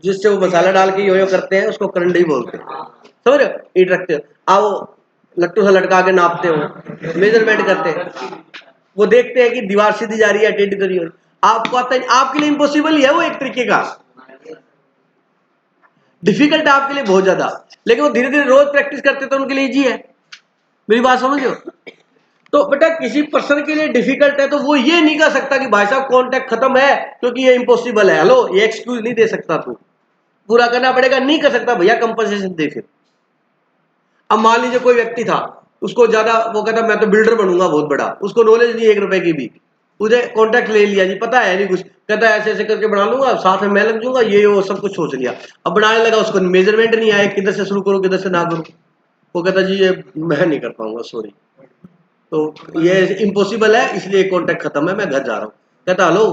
जिससे वो मसाला डाल के यो करते हैं उसको करंटी बोलते हैं, समझ रहे हो, ईट रखते हो आप, वो लट्टू से लटका के नापते हो, मेजरमेंट करते हैं, वो देखते हैं कि दीवार सीधी जा रही है टेढ़ी तो नहीं हो रही, आपको आता है, आपके लिए इम्पॉसिबल ही है वो, एक तरीके का डिफिकल्ट है आपके लिए बहुत ज्यादा, लेकिन वो धीरे धीरे रोज प्रैक्टिस करते तो उनके लिए इजी है। मेरी बात समझ हो? तो बेटा किसी पर्सन के लिए डिफिकल्ट है तो वो ये नहीं कह सकता कि भाई साहब कॉन्टैक्ट खत्म है क्योंकि ये इम्पॉसिबल है, हेलो ये एक्सक्यूज नहीं दे सकता, तू पूरा करना पड़ेगा, नहीं कर सकता भैया कंपनसेशन दे फिर। अब मान लीजिए कोई व्यक्ति था, उसको ज्यादा वो कहता मैं तो बिल्डर बनूंगा बहुत बड़ा, उसको नॉलेज नहीं 1 रुपए की भी, मुझे कॉन्ट्रैक्ट ले लिया जी, पता है नहीं कुछ, कहता है ऐसे ऐसे करके बना लूंगा, साथ में मैं लग जाऊंगा, ये वो सब कुछ सोच लिया, अब बनाने लगा, उसको मेजरमेंट नहीं आए, किधर से शुरू करूं किधर से ना करूं, वो कहता जी ये मैं नहीं कर पाऊंगा सॉरी, तो ये इम्पॉसिबल है इसलिए कॉन्ट्रैक्ट खत्म है, मैं घर जा रहा हूँ। कहता हेलो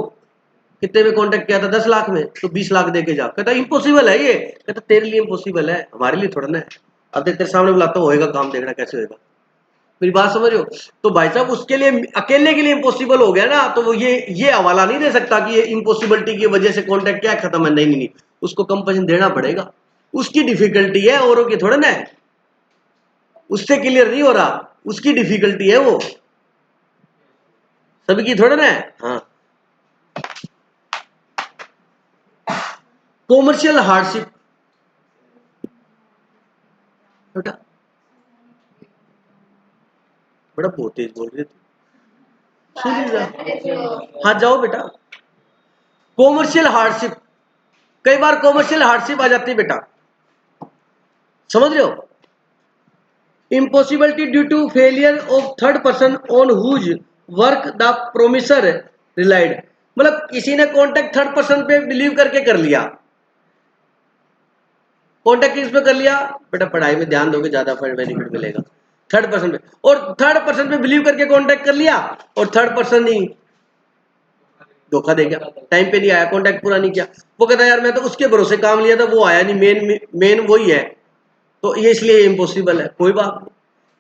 कितने में कॉन्ट्रैक्ट किया था? 10 लाख में, तो 20 लाख दे के जा। कहता इम्पॉसिबल है ये, कहता तेरे लिए इम्पॉसिबल है, हमारे लिए थोड़ा ना है, अब देख तेरे सामने बुलाता हूँ, होएगा काम, देखना कैसे होएगा। मेरी बात समझ रहे हो? तो भाई साहब उसके लिए अकेले के लिए इम्पॉसिबल हो गया ना, तो वो ये हवाला नहीं दे सकता कि ये इम्पॉसिबिलिटी की वजह से कॉन्ट्रैक्ट क्या खत्म है, नहीं नहीं नहीं, उसको कंपनसेशन देना पड़ेगा, उसकी डिफिकल्टी है, औरों की थोड़ा ना है, उससे क्लियर नहीं हो रहा, उसकी डिफिकल्टी है वो, सबकी थोड़ा ना है। हाँ, कॉमर्शियल हार्डशिप बेटा, बड़ा बहुत तेज बोल रहे थे, सुन जा, हाँ जाओ बेटा। कॉमर्शियल हार्डशिप, कई बार कॉमर्शियल हार्डशिप आ जाती है बेटा, समझ रहे हो? Impossibility due to failure of third person on whose work the promisor relied, मतलब किसी ने कॉन्टेक्ट थर्ड पर्सन पे बिलीव करके कर लिया, कॉन्टेक्ट किस पे कर लिया बेटा, पढ़ाई में ध्यान दोगे ज्यादा बेनिफिट मिलेगा, थर्ड पर्सन पे, और थर्ड पर्सन पे बिलीव करके कॉन्टेक्ट कर लिया, और थर्ड पर्सन ही धोखा दे गया, टाइम पे नहीं आया, कॉन्टेक्ट पूरा नहीं किया, वो कहता यार मैं तो उसके भरोसे काम लिया था, वो आया नहीं, मेन वही है, तो ये इसलिए इम्पॉसिबल है। कोई बात नहीं,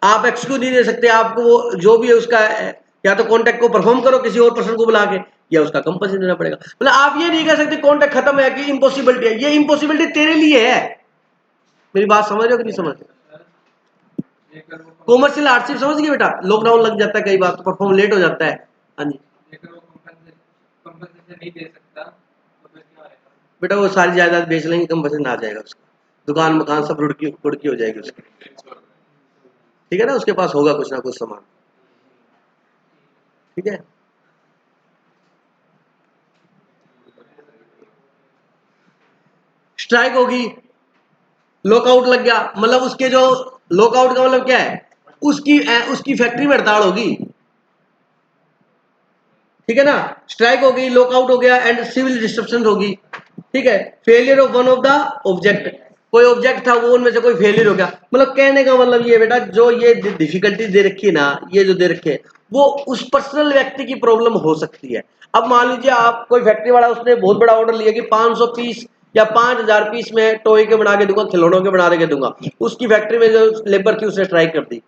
आप एक्सक्यूज नहीं दे सकते, आपको वो जो भी है उसका या तो कॉन्टेक्ट को परफॉर्म करो किसी और पर्सन को बुला के, या उसका कंपनसेशन देना पड़ेगा। मतलब आप ये नहीं कह सकते कॉन्टेक्ट खत्म है कि इम्पॉसिबिलिटी है, ये इम्पॉसिबिलिटी तेरे लिए है। मेरी बात समझ रहे हो कि नहीं समझ? कॉमर्शियल हार्डशिप समझ गए बेटा, लॉकडाउन लग जाता है कई बार, तो परफॉर्म लेट हो जाता है। हाँ जी नहीं दे सकता तो फिर क्या रहेगा? बेटा, वो सारी जायदाद बेच लेंगे, कंपनसेशन आ जाएगा उसका, दुकान मकान सब रुड़की हो जाएगी उसकी, ठीक है ना, उसके पास होगा कुछ ना कुछ सामान, ठीक है। स्ट्राइक होगी, लॉकआउट लग गया, मतलब उसके जो लॉकआउट का मतलब क्या है, उसकी फैक्ट्री में हड़ताल होगी, ठीक है ना, स्ट्राइक हो गई, लॉकआउट हो गया, एंड सिविल डिस्ट्रप्शन होगी, ठीक है। Failure of one of the object, कोई ऑब्जेक्ट था वो उनमें से कोई फेलियर हो गया, मतलब कहने का मतलब ये बेटा, जो ये डिफिकल्टी दे रखी है ना, ये जो दे रखे वो उस पर्सनल व्यक्ति की प्रॉब्लम हो सकती है। अब मान लीजिए आप कोई फैक्ट्री वाला, उसने बहुत बड़ा ऑर्डर लिया कि 500 पीस या 5,000 पीस में टॉय के बना के दूंगा, खिलौनों के बना के दूंगा, उसकी फैक्ट्री में जो लेबर थी उसने स्ट्राइक कर दी,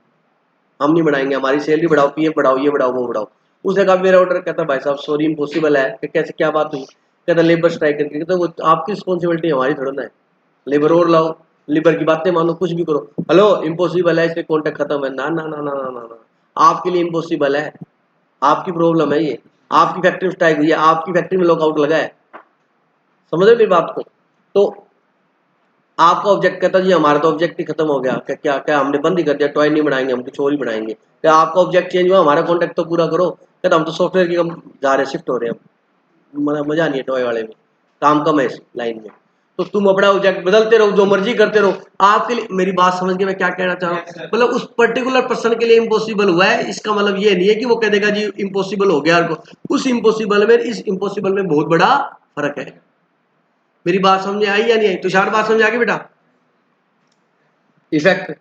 हम नहीं बढ़ाएंगे, हमारी सैलरी बढ़ाओ, पीएफ बढ़ाओ, ये बढ़ाओ, वो बढ़ाओ। उसने कहा मेरा ऑर्डर, कहता भाई साहब सॉरी इम्पॉसिबल है। कैसे, क्या बात हुई? कहता लेबर स्ट्राइक करके। तो वो आपकी रिस्पॉन्सिबिलिटी, हमारी थोड़ा ना है। लेबर और लाओ, लेबर की बातें मानो, कुछ भी करो, हेलो इम्पॉसिबल है, इसके कॉन्ट्रैक्ट खत्म है, ना ना ना ना ना ना ना, आपके लिए इम्पॉसिबल है, आपकी प्रॉब्लम है ये, आपकी फैक्ट्री में स्ट्राइक हुई है, आपकी फैक्ट्री में लॉकआउट लगा है, समझ रहे मेरी बात को? तो आपका ऑब्जेक्ट, कहता जी हमारा तो ऑब्जेक्ट ही खत्म हो गया, क्या क्या क्या हमने बंद ही कर दिया, टॉय नहीं बनाएंगे, हम कुछ और ही बनाएंगे। क्या आपका ऑब्जेक्ट चेंज हुआ, हमारा कॉन्ट्रैक्ट तो पूरा करो। कहता हम तो सॉफ्टवेयर की कम जा रहे, शिफ्ट हो रहे हैं, मजा नहीं है टॉय वाले में, काम कम है इस लाइन में, तो तुम अपना ऑब्जेक्ट बदलते रहो, जो मर्जी करते रहो। आपके लिए, मेरी बात समझ के मैं क्या कहना चाह रहा हूँ, मतलब उस पर्टिकुलर पर्सन के लिए इम्पॉसिबल हुआ है, इसका मतलब ये नहीं है कि वो कह देगा जी इम्पॉसिबल हो गया, उस इम्पॉसिबल में इस इम्पॉसिबल में बहुत बड़ा फर्क है। मेरी बात समझ आई या नहीं आई? तुषार बात समझ आ गई बेटा? Effect,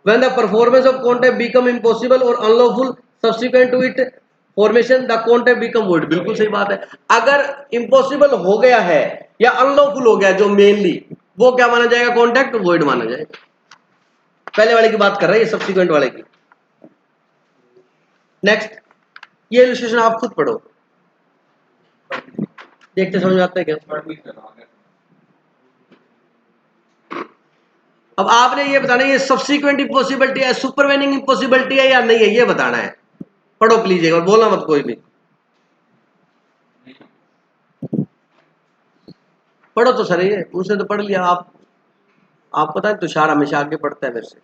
when the performance of contact become impossible or unlawful subsequent to it formation the contact become void। बिल्कुल सही बात है। अगर impossible हो गया है या unlawful हो गया, जो मेनली, वो क्या माना जाएगा? कॉन्टैक्ट void माना जाएगा। पहले वाले की बात कर रहे हैं, ये सब्सिक्वेंट वाले की। नेक्स्ट, ये इलस्ट्रेशन आप खुद पढ़ो, देखते समझ में आता है क्या? अब आपने ये बताना ये सब्सिक्वेंट इम्पॉसिबिलिटी है, सुपरवेनिंग इम्पॉसिबिलिटी है या नहीं है, ये बताना है। पढ़ो प्लीज एक बार, बोलना मत कोई भी, पढ़ो तो सर, ये उसने तो पढ़ लिया। आप पता है तुषार हमेशा आगे पढ़ता है मेरे से।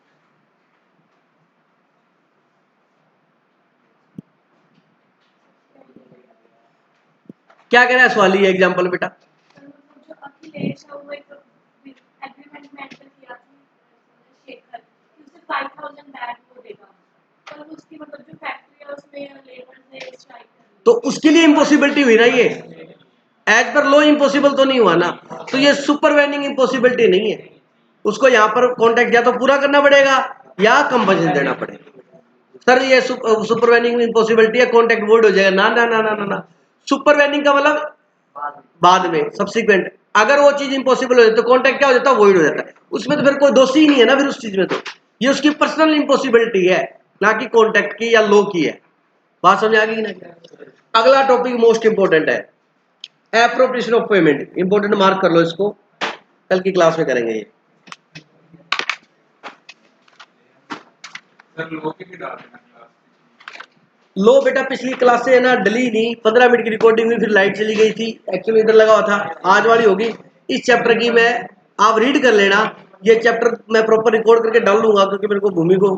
क्या कह रहा है सवाल, ये एग्जांपल बेटा? जो अखिलेश है वो एक एग्रीमेंट में एंटर किया था शेखर कि उसे 5,000 बैग वो देगा, पर उसकी मतलब जो फैक्ट्री है उसमें लेबर ने स्ट्राइक कर दी, तो उसके लिए इम्पॉसिबिलिटी हुई ना, ये एज पर लॉ इम्पॉसिबल तो नहीं हुआ ना, तो ये सुपरवेनिंग इम्पॉसिबिलिटी नहीं है। उसको यहाँ पर कॉन्ट्रैक्ट या तो पूरा करना पड़ेगा या कंपनसेशन देना पड़ेगा। सर ये सुपरवेनिंग इम्पॉसिबिलिटी है, कॉन्ट्रैक्ट वॉइड हो जाएगा, ना ना ना ना ना ना। सुपरवेनिंग का मतलब बाद में, सब्सिक्वेंट। अगर वो चीज इम्पॉसिबल हो जाती है तो कॉन्ट्रैक्ट क्या हो जाता है? वॉइड हो जाता है। उसमें तो फिर कोई दोषी ही नहीं है ना फिर उस चीज में, तो ये उसकी पर्सनल इम्पॉसिबिलिटी है, ना कि कॉन्ट्रैक्ट की या लॉ की है। बात समझ आ गई ना? अगला टॉपिक मोस्ट इंपॉर्टेंट है, appropriation of payment. Important mark कर लो इसको, कल की क्लास में करेंगे ये। सर लोगों की भी डाल देना क्लास। लो बेटा, पिछली क्लास से है ना डली नहीं, 15 मिनट की रिकॉर्डिंग हुई, फिर लाइट चली गई थी, एक्चुअली इधर लगा हुआ था, आज वाली होगी। इस चैप्टर की मैं, आप रीड कर लेना, ये चैप्टर मैं प्रॉपर रिकॉर्ड करके डाल दूंगा, क्योंकि मेरे को भूमि को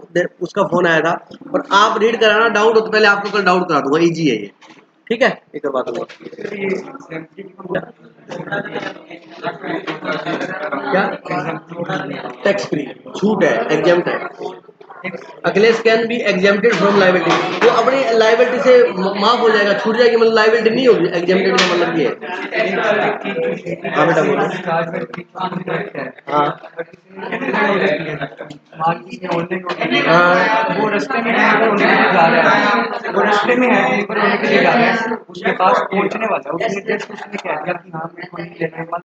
उसका फोन आया था, और आप रीड कराना, डाउट हो तो पहले आपको कल डाउट करा दूंगा, इजी है ये, ठीक है? एक और बात होगा क्या, टैक्स फ्री छूट है, एग्जाम्प्ट है। Akhilesh can be exempted from liability, वो अपनी लाइबिलिटी से माफ हो जाएगा, छूट जाएगी, मतलब लाइबिलिटी नहीं होगी। एग्जेम्प्टेड का मतलब ये है। हाँ बेटा बोलो। हाँ वो रास्ते में है, होने के लिए जा रहा है, वो रास्ते में है, लेबर होने के लिए जा रहा है, उसके पास पहुंचने वाला है, उसने जस्ट उसने कह दिया कि हाँ मेरे को नहीं लेना है।